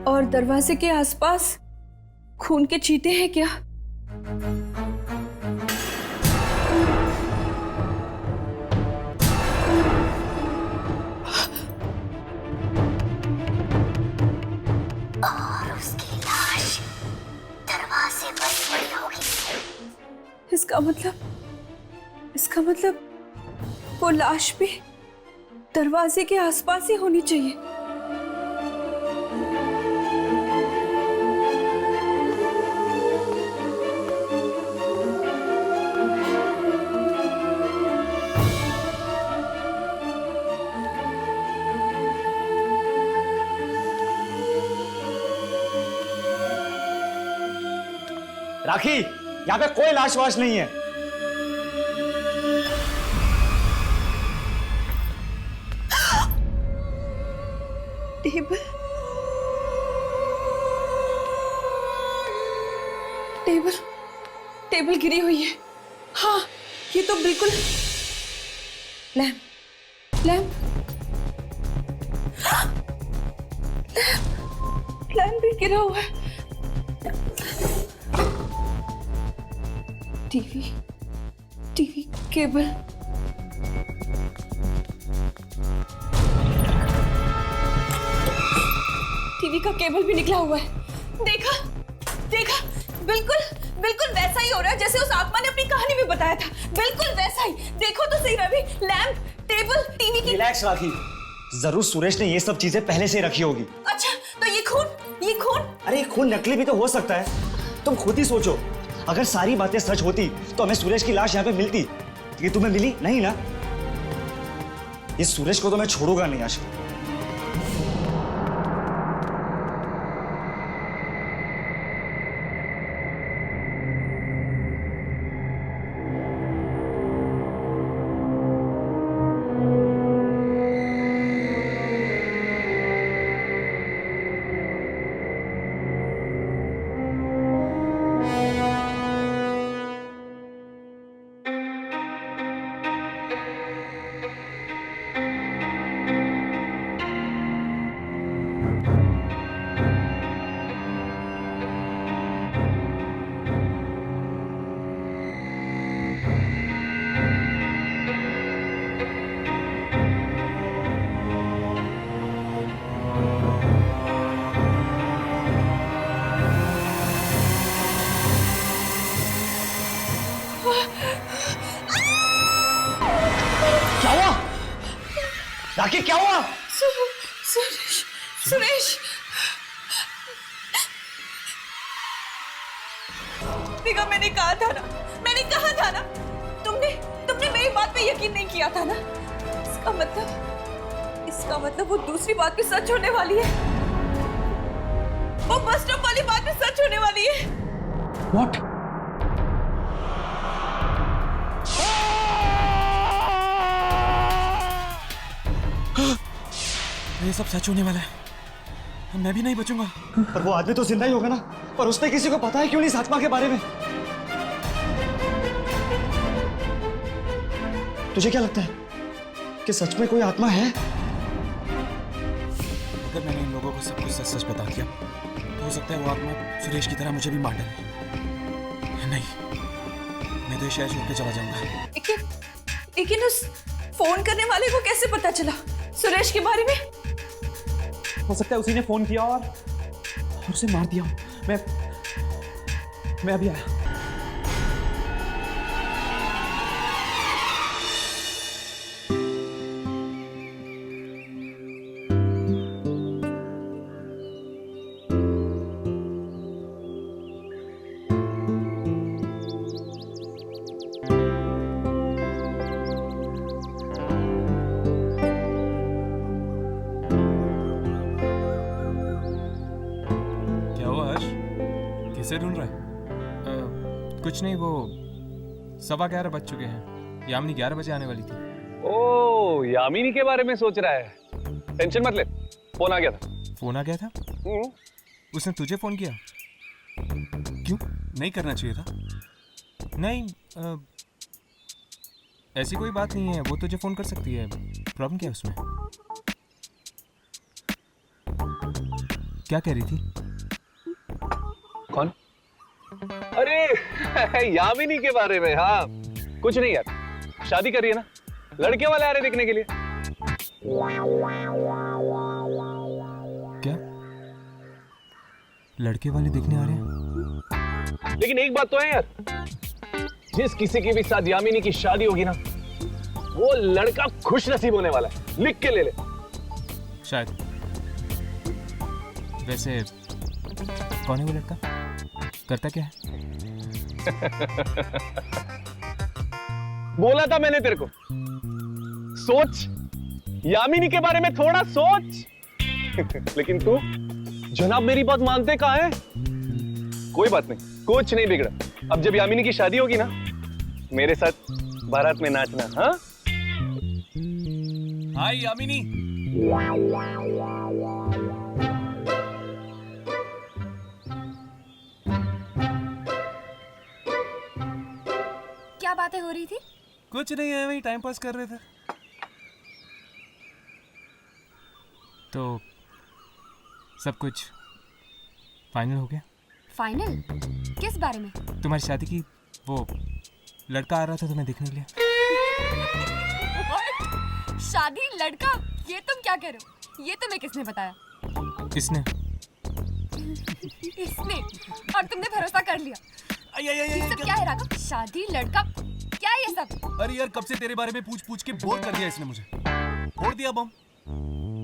और दरवाजे के आसपास खून के छींटे हैं क्या? और उसकी लाश दरवाजे पर पड़ी होगी। इसका मतलब वो लाश भी दरवाजे के आसपास ही होनी चाहिए। राखी, यहाँ पे कोई लाश वाश नहीं है। टेबल टेबल टेबल गिरी हुई है। हाँ, ये तो बिल्कुल लैम्प लैम्प लैम्प भी गिरा हुआ है। टीवी टीवी केबल, टीवी का केबल भी निकला हुआ है। देखा देखा, बिल्कुल बिल्कुल वैसा ही हो रहा है जैसे उस आत्मा ने अपनी कहानी में बताया था। बिल्कुल वैसा ही। देखो तो सही रवि, लैंप, टेबल, टीवी की। रिलैक्स राखी, जरूर सुरेश ने ये सब चीजें पहले से रखी होगी। अच्छा, तो ये खून, ये खून? अरे ये खून नकली भी तो हो सकता है। तुम खुद ही सोचो, अगर सारी बातें सच होती तो हमें सुरेश की लाश यहाँ पे मिलती। ये तुम्हें मिली नहीं ना? ये सुरेश को तो मैं छोड़ूंगा नहीं आज। क्या हुआ राखी, क्या हुआ? सुरेश सुरेश, देखा, मैंने कहा था ना, मैंने कहा था ना, तुमने मेरी बात पे यकीन नहीं किया था ना। इसका मतलब वो दूसरी बात भी सच होने वाली है। वो बस स्टॉप वाली बात भी सच होने वाली है। What? ये सब सच होने वाला है। मैं भी नहीं बचूंगा। पर वो आदमी तो जिंदा ही होगा ना। पर उसने किसी को पता है क्यों नहीं इस आत्मा के बारे में? तुझे क्या लगता है कि सच में कोई आत्मा है? अगर मैंने इन लोगों को सब कुछ सच बता दिया तो हो सकता है वो आत्मा सुरेश की तरह मुझे भी मार डाले। नहीं, मैं तो शहर छोड़ के चला जाऊंगा। लेकिन उस फोन करने वाले को कैसे पता चला सुरेश के बारे में? हो सकता है उसी ने फोन किया और उसे मार दिया। मैं अभी आया। किसे ढूंढ रहा है? कुछ नहीं, वो 11:15 बज चुके हैं। यामिनी 11 बजे आने वाली थी। ओ, यामिनी के बारे में सोच रहा है। टेंशन मत ले, फोन आ गया था। फोन आ गया था? उसने तुझे फोन किया? क्यों? नहीं करना चाहिए था। नहीं, ऐसी कोई बात नहीं है, वो तुझे फोन कर सकती है। प्रॉब्लम क्या है उसमें? क्या कह रही थी? कौन? अरे यामिनी के बारे में। हाँ, कुछ नहीं यार, शादी कर रही है ना, लड़के वाले आ रहे देखने के लिए। क्या लड़के वाले देखने आ रहे हैं? लेकिन एक बात तो है यार, जिस किसी के भी साथ यामिनी की शादी होगी ना, वो लड़का खुश नसीब होने वाला है। लिख के ले ले। शायद। वैसे कौन है वो लड़का? करता क्या है? बोला था मैंने तेरे को, सोच, यामिनी के बारे में थोड़ा सोच। लेकिन तू जनाब मेरी बात मानते कहाँ है? कोई बात नहीं, कुछ नहीं बिगड़ा। अब जब यामिनी की शादी होगी ना, मेरे साथ बारात में नाचना। हाँ हाय यामिनी। क्या बातें हो रही थी? कुछ नहीं है, वही टाइम पास कर रहे थे। तो सब कुछ फाइनल हो गया? फाइनल? किस बारे में? तुम्हारी शादी की वो लड़का आ रहा था तुम्हें देखने के लिए। शादी लड़का? ये तुम क्या कह रहे हो? ये तुम्हें किसने बताया? किसने? इसने। और तुमने भरोसा कर लिया। ये सब क्या है राघव? शादी लड़का क्या है ये सब? अरे यार कब से तेरे बारे में पूछ पूछ के बोर कर दिया इसने मुझे। फोड़ दिया बम।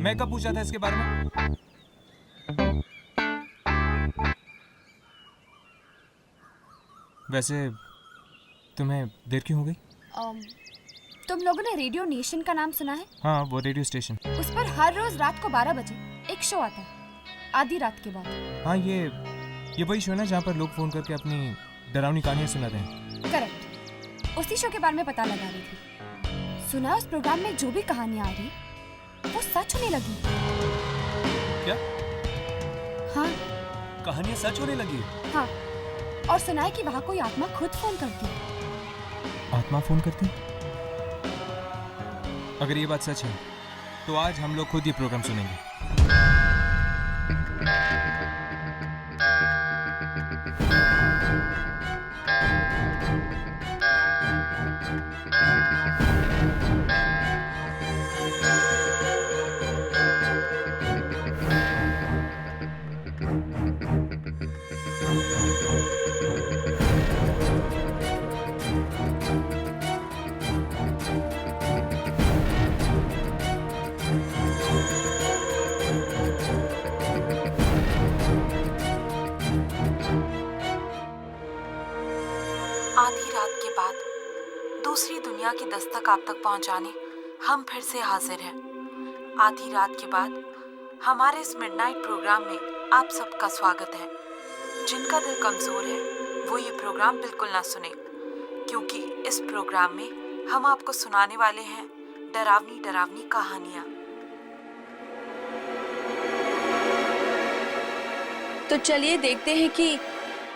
मैं कब पूछा था इसके बारे में? वैसे तुम्हें देर क्यों हो गई? तुम लोगों ने रेडियो नेशन का नाम सुना है? हाँ वो रेडियो स्टेशन। उस पर हर रोज रात को 12 बजे एक शो आता है, आधी रात के बाद। हाँ ये वही शो है ना जहाँ पर लोग फोन करके अपनी डरावनी कहानियाँ सुनाते हैं। करेक्ट। उसी शो के बारे में पता लगा रही थी। सुना उस प्रोग्राम में जो भी कहानियाँ आ रही वो सच होने लगी। क्या? हाँ कहानियाँ सच होने लगी? हाँ, और सुना है कि वहाँ कोई आत्मा खुद फोन करती है। आत्मा फोन करती? अगर ये बात सच है तो आज हम लोग खुद ये प्रोग्राम सुनेंगे। आधी रात के बाद दूसरी दुनिया की दस्तक आप तक पहुंचाने हम फिर से हाजिर हैं। आधी रात के बाद हमारे इस मिडनाइट प्रोग्राम में आप सबका स्वागत है। जिनका दिल कमजोर है वो ये प्रोग्राम बिल्कुल ना सुने, क्योंकि इस प्रोग्राम में हम आपको सुनाने वाले हैं डरावनी डरावनी कहानियाँ। तो चलिए देखते हैं कि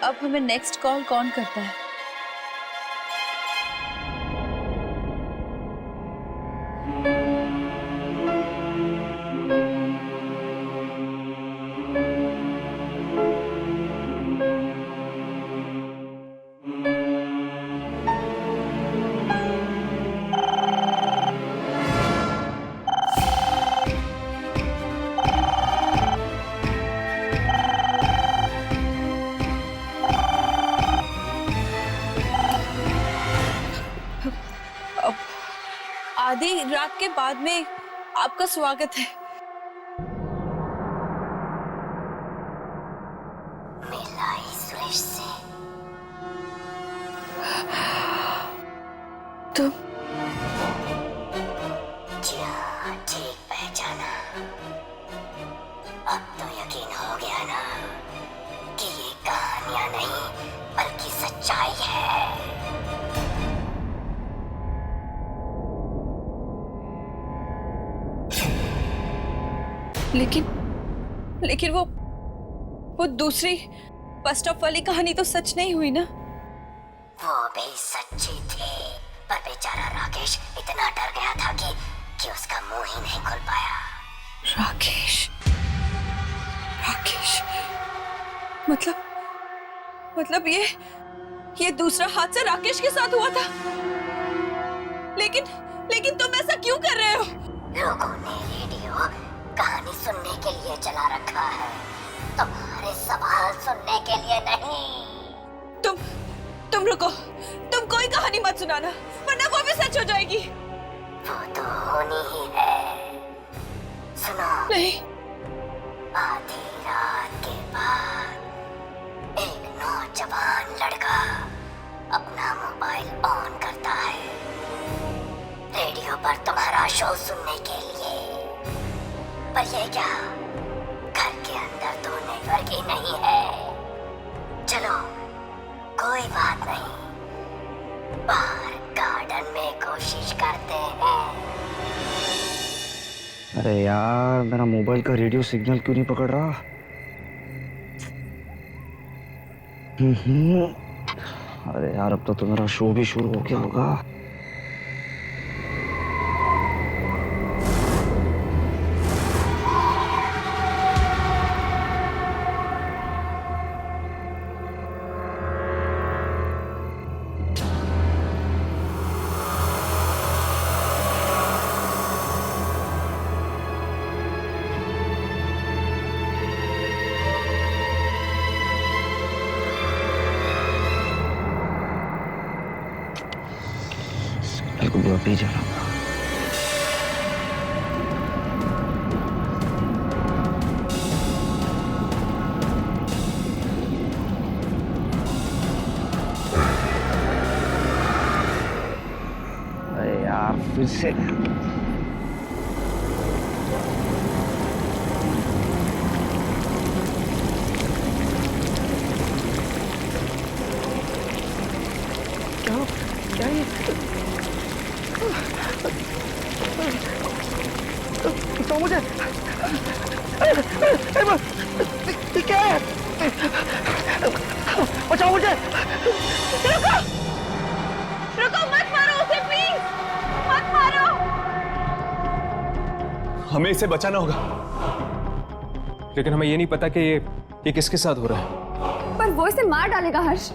अब हमें नेक्स्ट कॉल कौन करता है। आधी रात के बाद में आपका स्वागत है। मिलाई सुरेश से। तुम? जी हाँ, ठीक पहचाना। अब तो यकीन हो गया ना कि ये कहानियां नहीं बल्कि सच्चाई है। लेकिन वो दूसरी बस स्टॉप वाली कहानी तो सच नहीं हुई ना? वो भी सच्ची थी, पर बेचारा राकेश इतना डर गया था कि उसका मुंह ही नहीं खुल पाया। राकेश मतलब ये दूसरा हादसा राकेश के साथ हुआ था। लेकिन तुम ऐसा क्यों कर रहे हो? लोगों ने रेडियो कहानी सुनने के लिए चला रखा है, तुम्हारे सवाल सुनने के लिए नहीं। तुम रुको, तुम कोई कहानी मत सुनाना, वरना वो भी सच हो जाएगी। वो तो होनी ही है। सुनो। नहीं। आधी रात के बाद एक नौजवान लड़का अपना मोबाइल ऑन करता है रेडियो पर तुम्हारा शो सुनने के लिए। पर ये क्या, घर के अंदर तो नेटवर्क ही नहीं है। चलो कोई बात नहीं, बाहर गार्डन में कोशिश करते हैं। अरे यार, मेरा मोबाइल का रेडियो सिग्नल क्यों नहीं पकड़ रहा? अरे यार, अब तो मेरा शो भी शुरू हो गया होगा। भी जाना था। अरे यार, फिर से क्या ये तो मुझे क्या है? बचाओ मुझे। रुको, रुको, मत मारो उसे, प्लीज मत मारो। हमें इसे बचाना होगा, लेकिन हमें ये नहीं पता कि ये किसके साथ हो रहा है। पर वो इसे मार डालेगा हर्ष।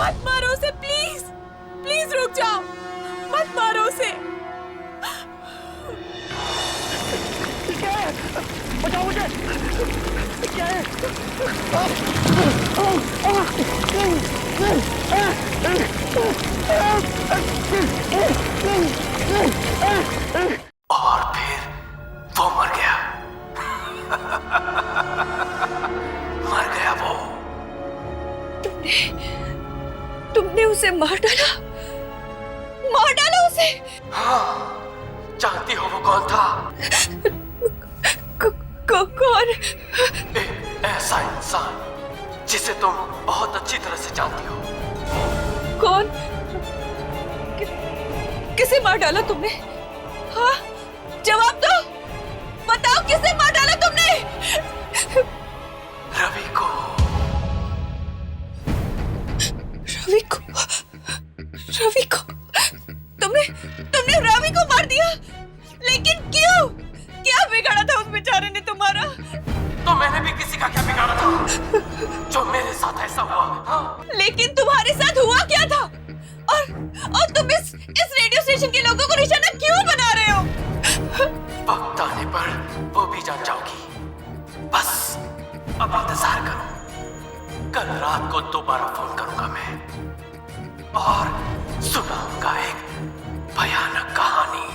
मत मारो उसे, प्लीज प्लीज रुक जाओ, मत मारो उसे। क्या है? बचाओ मुझे। क्या है? और फिर वो मर गया। मर गया वो। तुमने उसे मार डाला? मार डाला उसे? हाँ, जानती हो वो कौन था? कौन? एक ऐसा इंसान जिसे तुम बहुत अच्छी तरह से जानती हो। कौन? किसे मार डाला तुमने? हाँ, जवाब दो, बताओ किसे मार डाला तुमने? रवि को। रवि को? रवि को? तुमने रवि को मार दिया? लेकिन क्यों? क्या बिगाड़ा था उस बेचारे ने तुम्हारा? तो मैंने भी किसी का क्या बिगाड़ा था जो मेरे साथ ऐसा हुआ? हाँ? लेकिन तुम्हारे साथ हुआ क्या था? और तुम इस रेडियो स्टेशन के लोगों को निशाना क्यों बना रहे हो? वक्त आने पर वो भी जान जाओगी। बस अब इंतजार करो, कल रात को दोबारा फोन करूंगा मैं और सुनाऊंगा एक भयानक कहानी।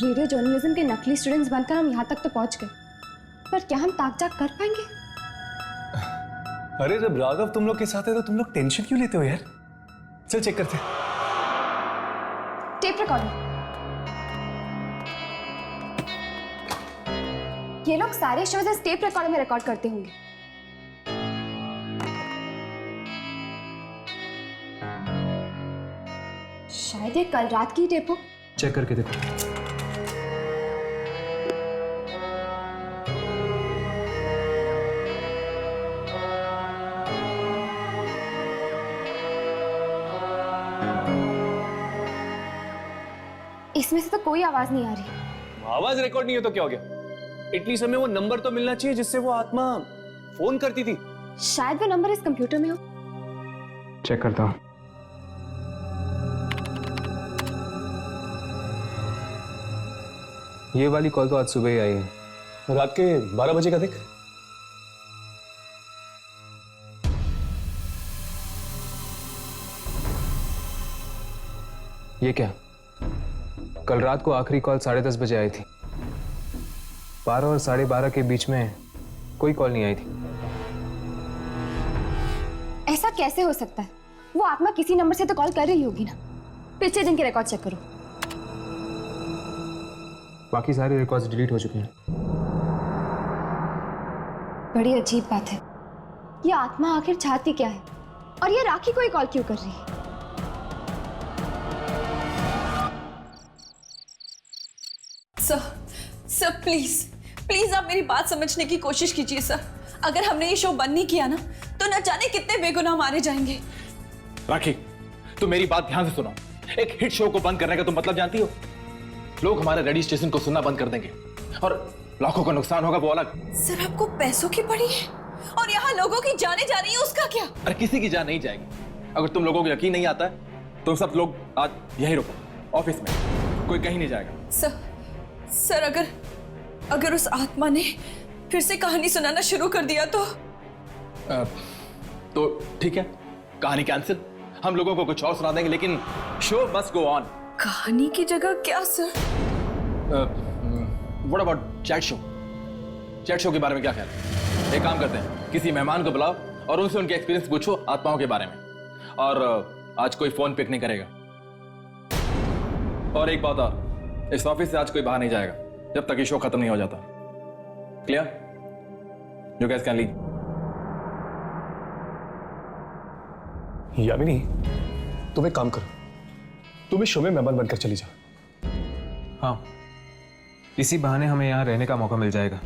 रेडियो जर्नलिज्म के नकली स्टूडेंट्स बनकर हम यहाँ तक तो पहुँच गए, पर क्या हम ताक-झाक कर पाएंगे? अरे जब राघव तुम लोग के साथ है तो तुम लोग टेंशन क्यों लेते हो यार? चल चेक करते हैं। Tape recorder. ये लोग सारे शोज इस टेप रिकॉर्डर में रिकॉर्ड करते होंगे। शायद ये कल रात की टेप हो। चेक करके देखो। इसमें से तो कोई आवाज नहीं आ रही। आवाज रिकॉर्ड नहीं हो तो क्या हो गया? एटलीस्ट हमें वो नंबर तो मिलना चाहिए जिससे वो आत्मा फोन करती थी। शायद वो नंबर इस कंप्यूटर में हो। चेक करता हूं। ये वाली कॉल तो आज सुबह ही आई है। रात के 12 बजे का देख। ये क्या? कल रात को आखिरी कॉल 10:30 बजे आई थी। 12 और 12:30 के बीच में कोई कॉल नहीं आई थी। ऐसा कैसे हो सकता है? वो आत्मा किसी नंबर से तो कॉल कर रही होगी ना। पिछले दिन के रिकॉर्ड चेक करो। बाकी सारे रिकॉर्ड्स डिलीट हो चुके हैं। बड़ी अजीब बात है। ये आत्मा आखिर चाहती क्या है? और ये राखी को ही कॉल क्यों कर रही है? सर प्लीज प्लीज आप मेरी बात समझने की कोशिश कीजिए सर। अगर हमने ये शो बंद नहीं किया ना तो न जाने कितने बेगुनाह मारे जाएंगे। राखी, तुम मेरी बात ध्यान से सुनो। एक हिट शो को बंद करने का तुम मतलब जानती हो? लोग हमारे रेडियो स्टेशन को सुनना बंद कर देंगे और लाखों का नुकसान होगा, वो अलग। सर आपको पैसों की पड़ी है और यहाँ लोगों की जाने जा रही है, उसका क्या? अरे किसी की जान नहीं जाएगी। अगर तुम लोगों को यकीन नहीं आता है तो सब लोग आज यहीं रुको, ऑफिस में। कोई कहीं नहीं जाएगा। सर अगर उस आत्मा ने फिर से कहानी सुनाना शुरू कर दिया तो ठीक है, कहानी कैंसिल। हम लोगों को कुछ और सुना देंगे, लेकिन शो मस्ट गो ऑन। कहानी की जगह क्या sir? What about chat show? Chat show के बारे में क्या ख्याल है? एक काम करते हैं, किसी मेहमान को बुलाओ और उनसे उनके एक्सपीरियंस पूछो आत्माओं के बारे में। और आज कोई फोन पिक नहीं करेगा। और एक बात और, इस ऑफिस से आज कोई बाहर नहीं जाएगा जब तक ये शो खत्म नहीं हो जाता। Clear? You guys can leave. Yamini, तुम एक काम करो, तुम इस शो में मेहमान बनकर चली जाओ। हाँ, इसी बहाने हमें यहाँ रहने का मौका मिल जाएगा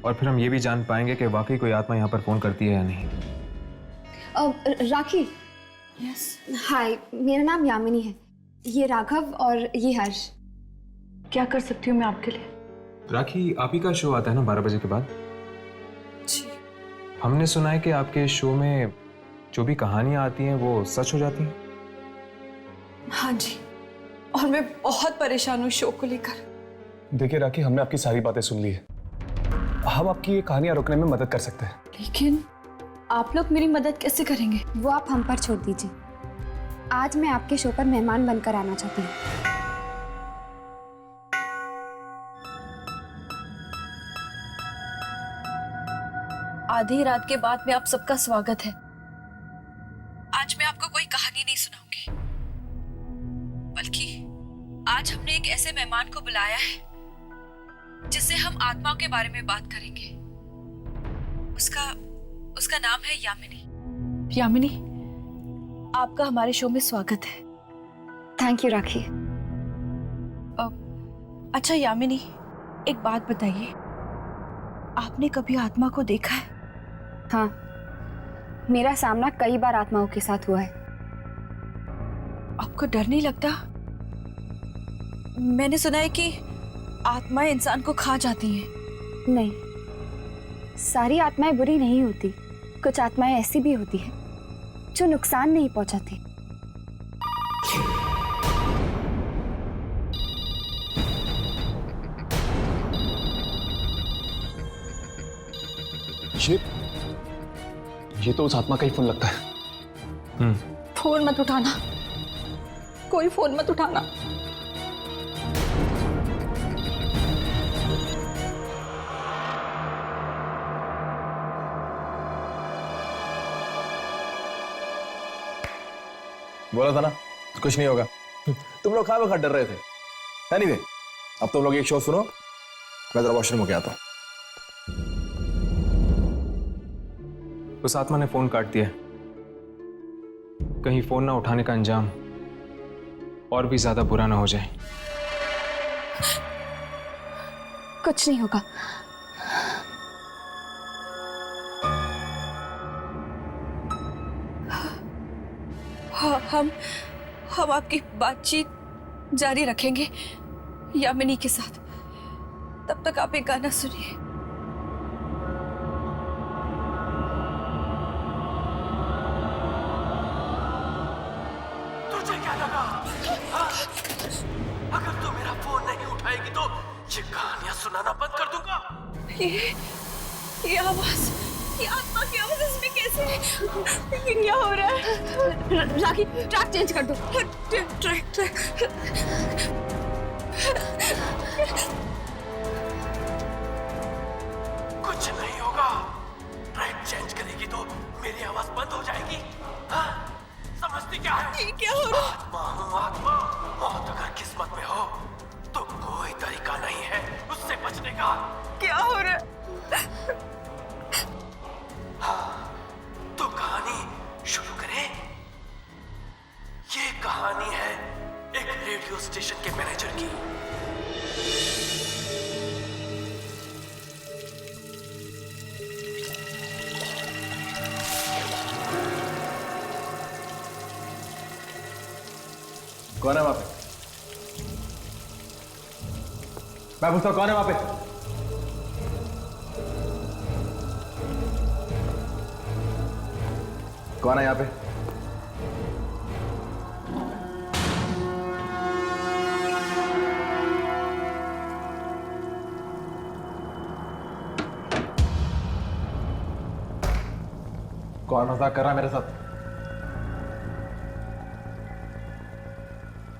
और फिर हम ये भी जान पाएंगे कि वाकई कोई आत्मा यहाँ पर फोन करती है या नहीं। राखी। यस। हाय, मेरा नाम यामिनी है। ये राघव और ये हर्ष। क्या कर सकती हूँ मैं आपके लिए? राखी, आप ही का शो आता है ना 12 बजे के बाद? जी। हमने सुना है कि आपके शो में जो भी कहानियां आती हैं वो सच हो जाती हैं। हाँ जी, और मैं बहुत परेशान हूँ शो को लेकर। देखिए राखी, हमने आपकी सारी बातें सुन ली है। हम आपकी ये कहानियां रोकने में मदद कर सकते हैं। लेकिन आप लोग मेरी मदद कैसे करेंगे? वो आप हम पर छोड़ दीजिए। आज मैं आपके शो पर मेहमान बनकर आना चाहती हूँ। आधी रात के बाद में आप सबका स्वागत है। आज मैं आपको कोई कहानी नहीं सुनाऊंगी, बल्कि आज हमने एक ऐसे मेहमान को बुलाया है जिससे हम आत्माओं के बारे में बात करेंगे। उसका नाम है यामिनी। यामिनी, आपका हमारे शो में स्वागत है। थैंक यू राखी। अच्छा यामिनी, एक बात बताइए, आपने कभी आत्मा को देखा है? हाँ, मेरा सामना कई बार आत्माओं के साथ हुआ है। आपको डर नहीं लगता? मैंने सुना है कि आत्माएं इंसान को खा जाती हैं। नहीं, सारी आत्माएं बुरी नहीं होती। कुछ आत्माएं ऐसी भी होती हैं जो नुकसान नहीं पहुंचाती। ये तो उस आत्मा का ही फोन लगता है। फोन मत उठाना, कोई फोन मत उठाना। बोला था ना कुछ नहीं होगा। तुम लोग खाए वक्त डर रहे थे। एनीवे, अब तुम लोग एक शो सुनो, मैं जरा वॉशरूम होके आता हूं। उस आत्मा ने फोन काट दिया। कहीं फोन ना उठाने का अंजाम और भी ज्यादा बुरा ना हो जाए। कुछ नहीं होगा। हाँ, हम आपकी बातचीत जारी रखेंगे यामिनी के साथ। तब तक आप एक गाना सुनिए। तुझे क्या लगा? हाँ? अगर तू मेरा फोन नहीं उठाएगी तो ये कहानियां सुनाना बंद कर दूंगा। ये आवाज, ये आत्मा की आवाज इसमें कैसे ये क्या हो रहा है? राखी ट्रैक चेंज कर दो। ट्रैक कुछ नहीं होगा। ट्रैक चेंज करेगी तो मेरी आवाज बंद हो जाएगी। हाँ? समझती क्या है? ये क्या हो रहा है? आत्मा हूँ आत्मा। मौत अगर किस्मत में हो तो कोई तरीका नहीं है उससे बचने का। क्या हो रहा है? हाँ, तो कहानी शुरू करें। ये कहानी है एक रेडियो स्टेशन के मैनेजर की। कौन है वहां पे? मैं पूछता हूं कौन है वहां पे? कौन है यहाँ पे? कौन मजाक कर रहा है मेरे साथ?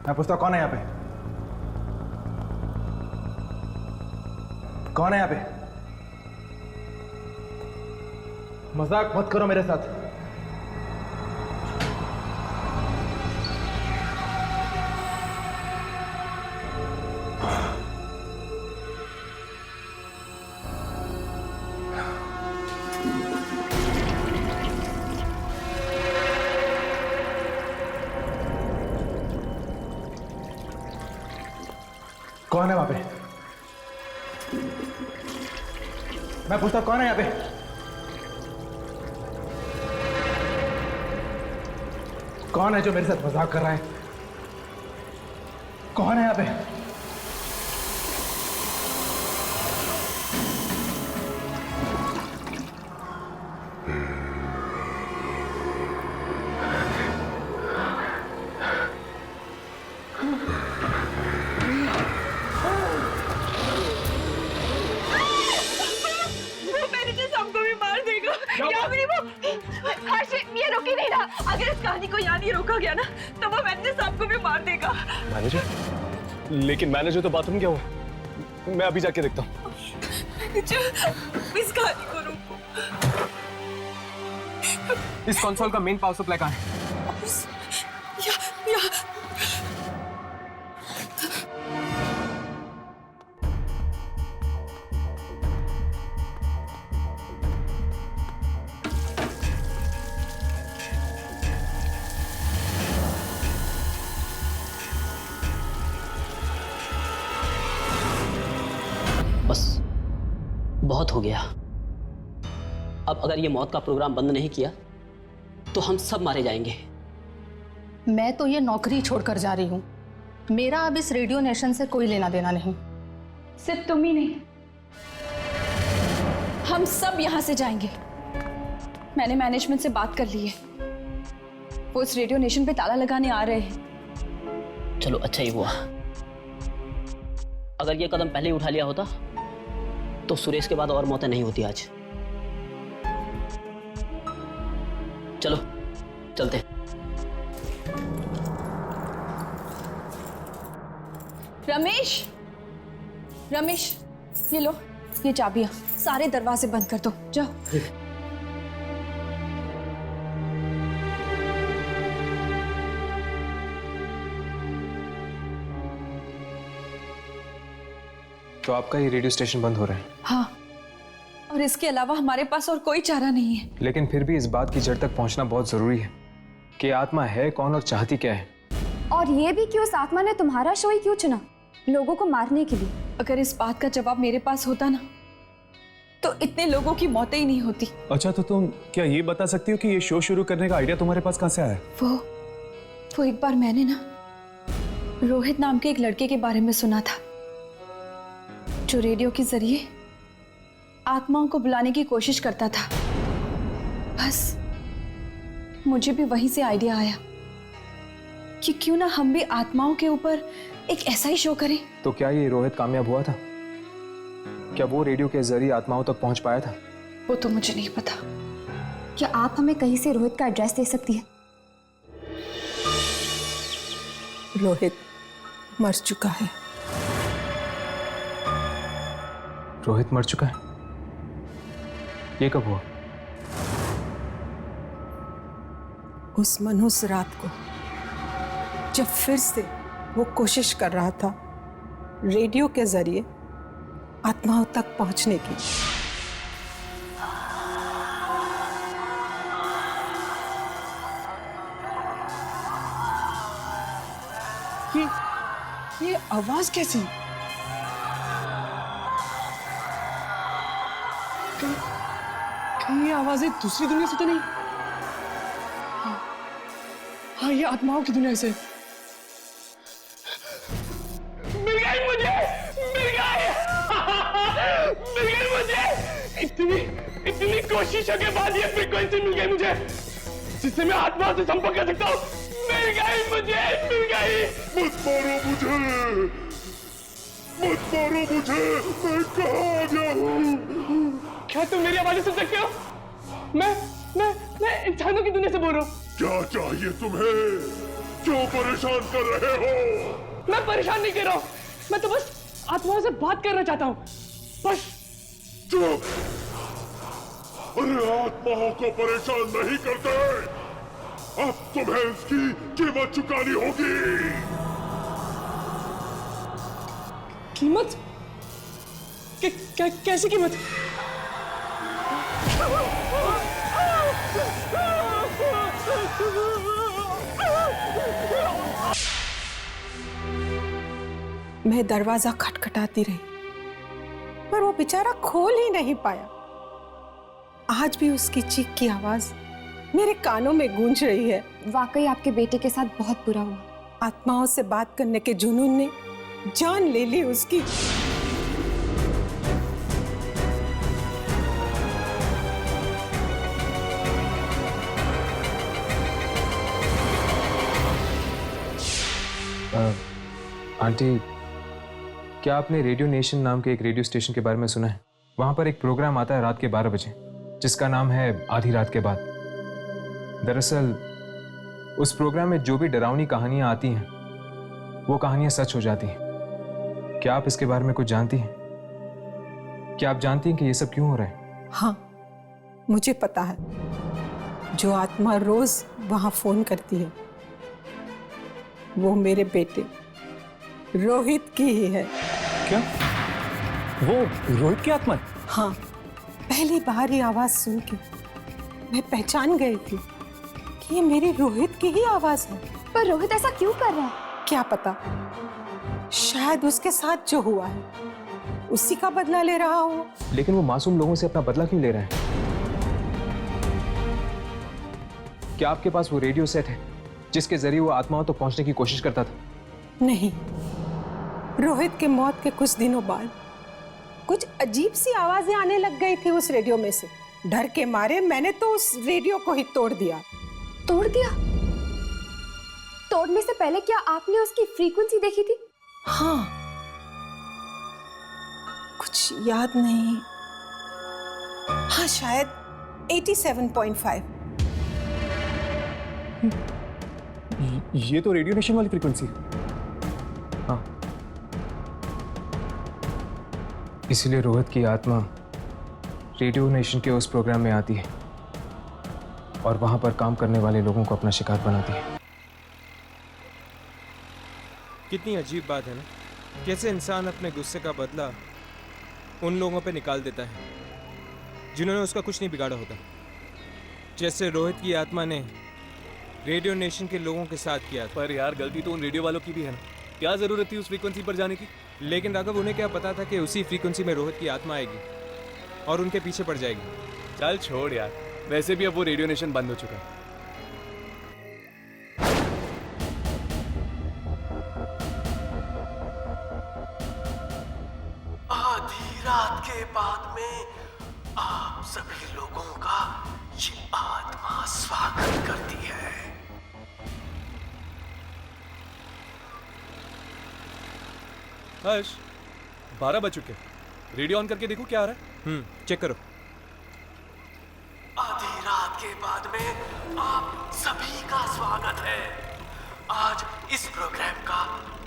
मैं पूछता हूं कौन है यहाँ पे? कौन है यहाँ पे? मजाक मत करो मेरे साथ। कौन है वहां पे? मैं पूछता कौन है यहाँ पे? कौन है जो मेरे साथ मजाक कर रहा है? कौन है यहाँ पे? ये रोक ही नहीं रहा। अगर इस कहानी को यहाँ नहीं रोका गया ना तो वो मैनेजर साहब को भी मार देगा। मैनेजर? लेकिन मैनेजर तो बाथरूम गया हुआ। मैं अभी जाके देखता हूँ। इस कहानी को रोको। इस कंसोल का मेन पावर सप्लाई कहाँ है? बस बहुत हो गया। अब अगर ये मौत का प्रोग्राम बंद नहीं किया तो हम सब मारे जाएंगे। मैं तो ये नौकरी छोड़कर जा रही हूँ। मेरा अब इस रेडियो नेशन से कोई लेना देना नहीं। सिर्फ तुम ही नहीं, हम सब यहाँ से जाएंगे। मैंने मैनेजमेंट से बात कर ली है, वो इस रेडियो नेशन पे ताला लगाने आ रहे हैं। चलो अच्छा ही हुआ। अगर ये कदम पहले ही उठा लिया होता तो सुरेश के बाद और मौतें नहीं होती आज। चलो चलते। रमेश, रमेश ये लो, ये चाबियां। सारे दरवाजे बंद कर दो, जाओ। तो आपका ये रेडियो स्टेशन बंद हो रहा है? हाँ, और इसके अलावा हमारे पास और कोई चारा नहीं है। लेकिन फिर भी इस बात की जड़ तक पहुंचना बहुत जरूरी है कि आत्मा है कौन और चाहती क्या है। और ये भी कि उस आत्मा ने तुम्हारा शो ही क्यों चुना, लोगों को मारने के लिए? अगर इस बात का जवाब मेरे पास होता ना तो इतने लोगों की मौतें ही नहीं होती। अच्छा, तो तुम क्या ये बता सकती हो कि ये शो शुरू करने का आइडिया तुम्हारे पास कहाँ से आया? वो एक बार मैंने ना रोहित नाम के एक लड़के के बारे में सुना था जो रेडियो के जरिए आत्माओं को बुलाने की कोशिश करता था। बस मुझे भी वहीं से आइडिया आया कि क्यों ना हम भी आत्माओं के ऊपर एक ऐसा ही शो करें। तो क्या ये रोहित कामयाब हुआ था? क्या वो रेडियो के जरिए आत्माओं तक पहुंच पाया था? वो तो मुझे नहीं पता, क्या आप हमें कहीं से रोहित का एड्रेस दे सकती हैं? रोहित मर चुका है। रोहित मर चुका है? ये कब हुआ? उस मनहूस रात को जब फिर से वो कोशिश कर रहा था रेडियो के जरिए आत्माओं तक पहुंचने की। ये आवाज कैसी? कहीं ये आवाजें दूसरी दुनिया से तो नहीं? हाँ, ये आत्माओं की दुनिया से। मिल गई मुझे, मिल गई, मिल गई मुझे। इतनी कोशिशों के बाद ये फ्रीक्वेंसी मिल गई मुझे, जिससे मैं आत्मा से संपर्क कर सकता हूँ। मिल गई मुझे, मिल गई। मत मारो मुझे, मत मारो मुझे, मैं कहाँ गया हूँ? क्या तुम मेरी आवाज़ें सुन सकते हो? मैं इंसानों की दुनिया से बोल रहा हूँ। क्या चाहिए तुम्हें? क्यों परेशान कर रहे हो? मैं परेशान नहीं कर रहा हूँ, मैं तो बस आत्माओं से बात करना चाहता हूँ, बस। चुप! अरे आत्माओं को परेशान नहीं करते, अब तुम्हें इसकी कीमत चुकानी होगी। कीमत? कैसी कीमत? मैं दरवाजा खटखटाती रही, पर वो बेचारा खोल ही नहीं पाया। आज भी उसकी चीख की आवाज मेरे कानों में गूंज रही है। वाकई आपके बेटे के साथ बहुत बुरा हुआ। आत्माओं से बात करने के जुनून ने जान ले ली उसकी। आंटी, क्या आपने रेडियो नेशन नाम के एक रेडियो स्टेशन के बारे में सुना है? वहां पर एक प्रोग्राम आता है रात के 12 बजे, जिसका नाम है आधी रात के बाद। दरअसल उस प्रोग्राम में जो भी डरावनी कहानियां आती हैं, वो कहानियां सच हो जाती हैं। क्या आप इसके बारे में कुछ जानती हैं? क्या आप जानती हैं कि ये सब क्यों हो रहा है? हाँ, मुझे पता है। जो आत्मा रोज वहां फोन करती है, वो मेरे बेटे रोहित की ही है। क्या? वो रोहित की आत्मा है? हाँ, पहली बार ये आवाज सुन के मैं पहचान गई थी कि ये मेरे रोहित की ही आवाज है। पर रोहित ऐसा क्यों कर रहा है? क्या पता, शायद उसके साथ जो हुआ है उसी का बदला ले रहा हो। लेकिन वो मासूम लोगों से अपना बदला क्यों ले रहा है? क्या आपके पास वो रेडियो सेट है जिसके जरिए वो आत्माओं तक पहुंचने की कोशिश करता था? नहीं, रोहित के मौत के कुछ दिनों बाद कुछ अजीब सी आवाजें आने लग गई थी उस रेडियो में से। डर के मारे मैंने तो उस रेडियो को ही तोड़ दिया। तोड़ दिया? तोड़ने से पहले क्या आपने उसकी फ्रीक्वेंसी देखी थी? हाँ, कुछ याद नहीं। हाँ, शायद 87.5। ये तो रेडियो नेशन वाली फ्रीक्वेंसी। हाँ, इसीलिए रोहित की आत्मा रेडियो नेशन के उस प्रोग्राम में आती है और वहां पर काम करने वाले लोगों को अपना शिकार बनाती है। कितनी अजीब बात है ना, कैसे इंसान अपने गुस्से का बदला उन लोगों पे निकाल देता है जिन्होंने उसका कुछ नहीं बिगाड़ा होता। जैसे रोहित की आत्मा ने रेडियो नेशन के लोगों के साथ किया। पर यार, गलती तो उन रेडियो वालों की भी है ना। क्या जरूरत थी उस फ्रीक्वेंसी पर जाने की? लेकिन राघव, उन्हें क्या पता था कि उसी फ्रीक्वेंसी में रोहित की आत्मा आएगी और उनके पीछे पड़ जाएगी। चल छोड़ यार, वैसे भी अब वो रेडियो नेशन बंद हो चुका है। आधी रात के बाद में आप सभी लोगों का ये आत्मा स्वागत करती है। हर्ष, 12 बज चुके। रेडियो ऑन करके देखो क्या आ रहा है। चेक करो। आधी रात के बाद में आप सभी का स्वागत है। आज इस प्रोग्राम का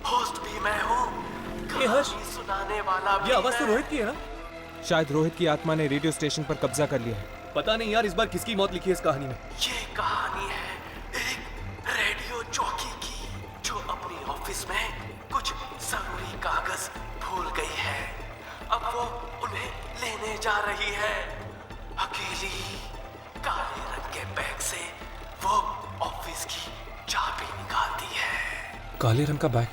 होस्ट भी मैं हूँ, कहानी सुनाने वाला भी ये आवाज तो मैं। रोहित की है ना? शायद रोहित की आत्मा ने रेडियो स्टेशन पर कब्जा कर लिया है। पता नहीं यार, इस बार किसकी मौत लिखी है इस कहानी में? ये कहानी है एक रेडियो जॉकी की, जो अपनी ऑफिस में कुछ जरूरी कागज भूल गई है। अब वो उन्हें लेने जा रही है। अकेली काले रंग के बैग से वो ऑफिस की चाबी निकालती है। काले रंग का बैग?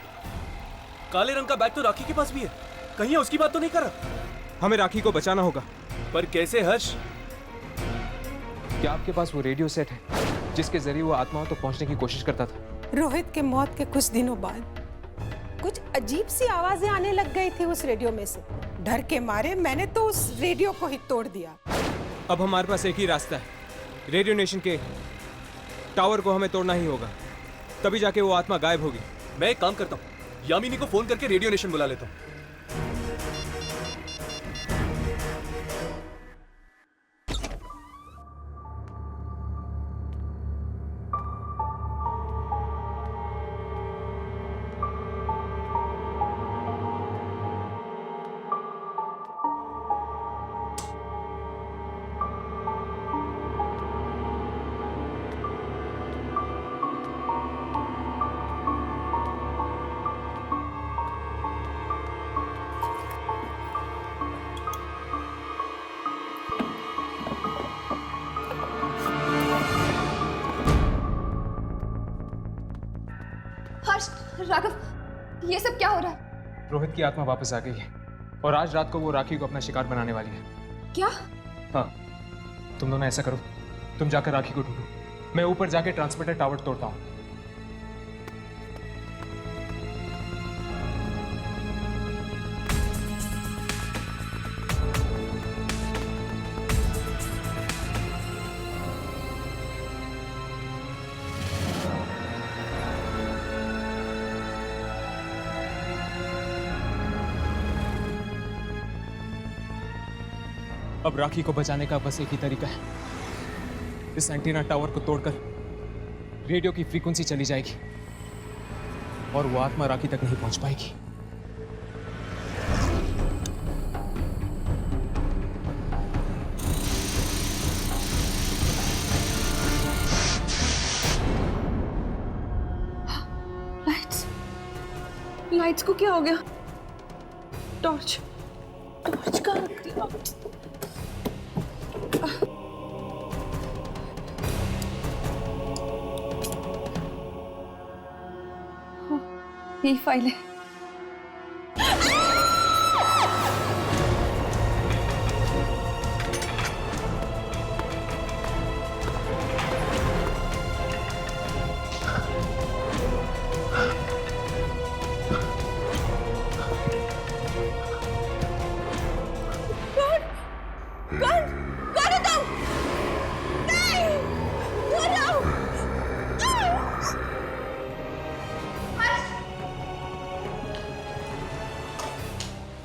काले रंग का बैग तो राखी के पास भी है, कहीं उसकी बात तो नहीं कर रहा? हमें राखी को बचाना होगा। पर कैसे हर्ष? क्या आपके पास वो रेडियो सेट है जिसके जरिए वो आत्माओं तक पहुंचने की कोशिश करता था? रोहित के मौत के कुछ दिनों बाद कुछ अजीब सी आवाजें आने लग गई थी उस रेडियो में से। डर के मारे मैंने तो उस रेडियो को ही तोड़ दिया। अब हमारे पास एक ही रास्ता है, रेडियो नेशन के टावर को हमें तोड़ना ही होगा, तभी जाके वो आत्मा गायब होगी। मैं एक काम करता हूँ, यामिनी को फोन करके रेडियो नेशन बुला लेता हूँ। राघव, ये सब क्या हो रहा है? रोहित की आत्मा वापस आ गई है और आज रात को वो राखी को अपना शिकार बनाने वाली है। क्या? हाँ, तुम दोनों ऐसा करो, तुम जाकर राखी को ढूंढो, मैं ऊपर जाके ट्रांसमीटर टावर तोड़ता हूँ। अब राखी को बचाने का बस एक ही तरीका है, इस एंटीना टावर को तोड़कर रेडियो की फ्रीक्वेंसी चली जाएगी और वो आत्मा राखी तक नहीं पहुंच पाएगी। लाइट्स को क्या हो गया? टॉर्च कहाँ रख दिया? यही फाइल है।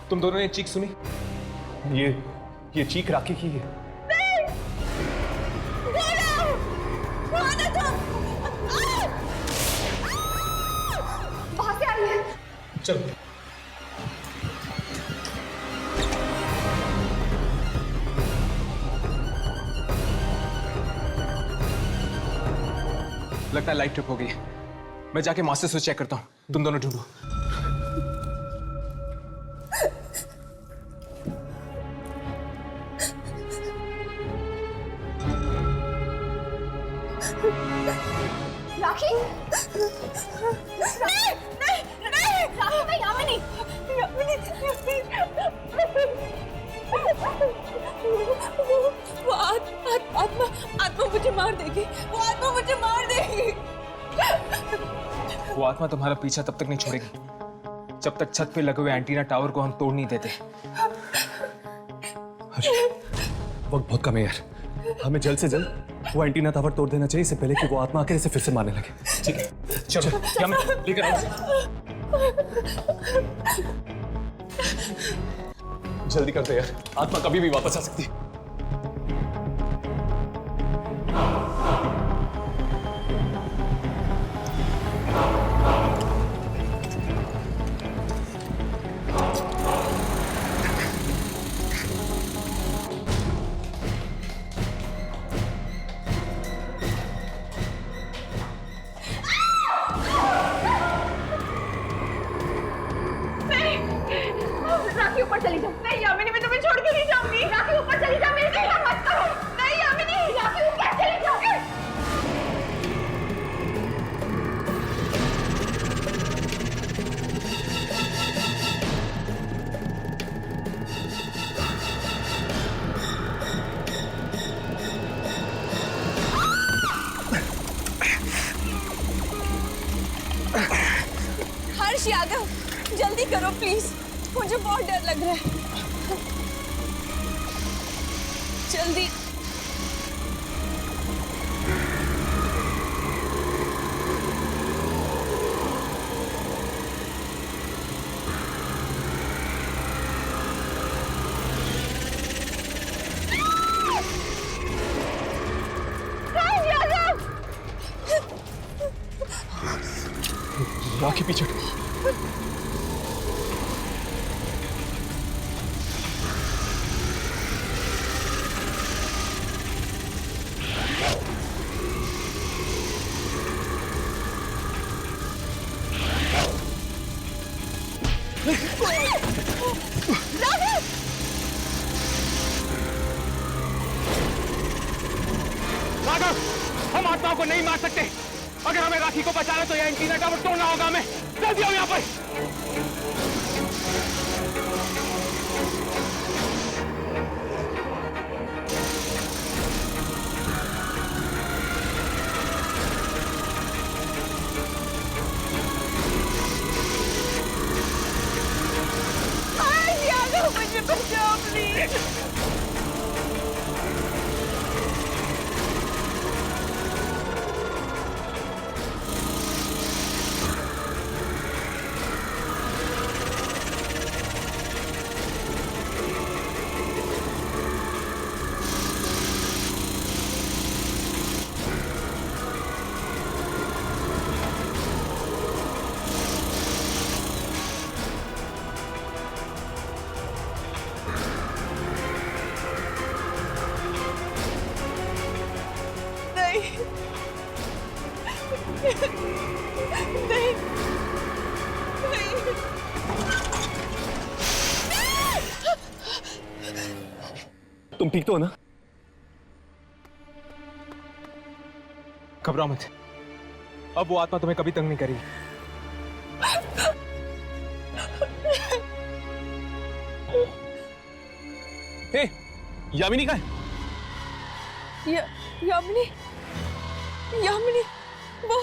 तुम दोनों ने चीख सुनी? ये चीख राखी की है। वहां से आई है। चलो। लगता है लाइट ट्रिप हो गई है। मैं जाके मास्टर स्विच चेक करता हूँ, तुम दोनों ढूंढो। राखी? नहीं, नहीं, नहीं, राखी मैं यामिनी। वो आत्मा मुझे मार देगी। वो आत्मा मुझे मार देगी। वो आत्मा तुम्हारा पीछा तब तक नहीं छोड़ेगी जब तक छत पे लगे हुए एंटीना टावर को हम तोड़ नहीं देते। वक्त बहुत कम है यार, हमें जल्द से जल्द वो एंटीना टावर तोड़ देना चाहिए, इससे पहले कि वो आत्मा आकर इसे फिर से मारने लगे। ठीक है, चलो क्या मैं लेकर आओ। जल्दी करते यार, आत्मा कभी भी वापस आ सकती है। ऊपर चली जाओ। नहीं यामिनी, मैं तुम्हें छोड़ के नहीं जाऊंगी। राखी ऊपर चली जा, मेरे से मत करो। नहीं यामिनी, राखी ऊपर चली जाओ। हर्ष यादव, जल्दी करो प्लीज, मुझे बहुत डर लग रहा है। जल्दी। राखी पीछे। राघव, हम आत्माओं को नहीं मार सकते। अगर हमें राखी को बचाना तो यह एंटीना टावर तोड़ना होगा हमें। जल्दी आओ यहाँ पर। मुझे बचाओ प्लीज। तुम ठीक तो हो ना? घबराओ मत, अब वो आत्मा तुम्हें कभी तंग नहीं करेगी। हे, यामिनी कहाँ है? यामिनी, यामिनी, वो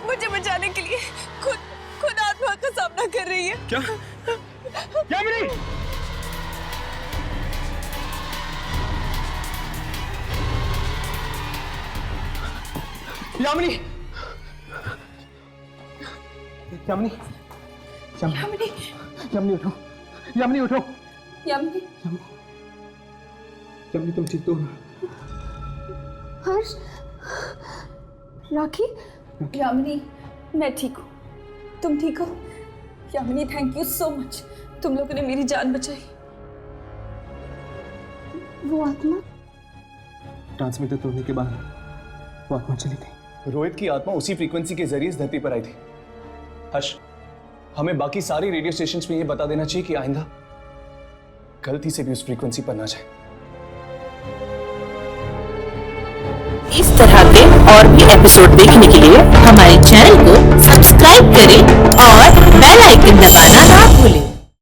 मुझे बचाने के लिए खुद आत्मा का सामना कर रही है। क्या? यामिनी! यामिनी! यामिनी! यामिनी! यामिनी उठो! यामिनी उठो! यामिनी! यामिनी तुम ठीक तो हो? हर्ष, राखी, यामिनी, मैं ठीक हूँ। तुम ठीक हो? Yamini, thank you so much, तुम लोगों ने मेरी जान बचाई। वो आत्मा ट्रांसमीटर तोड़ने के बाद वो आत्मा चली गई। रोहित की आत्मा उसी फ्रीक्वेंसी के जरिए इस धरती पर आई थी। हर्ष, हमें बाकी सारी रेडियो स्टेशंस में ये बता देना चाहिए कि आइंदा गलती से भी उस फ्रीक्वेंसी पर ना जाए। इस तरह के और भी एपिसोड देखने के लिए हमारे चैनल को सब्सक्राइब करें और बेल आइकन दबाना ना भूलें।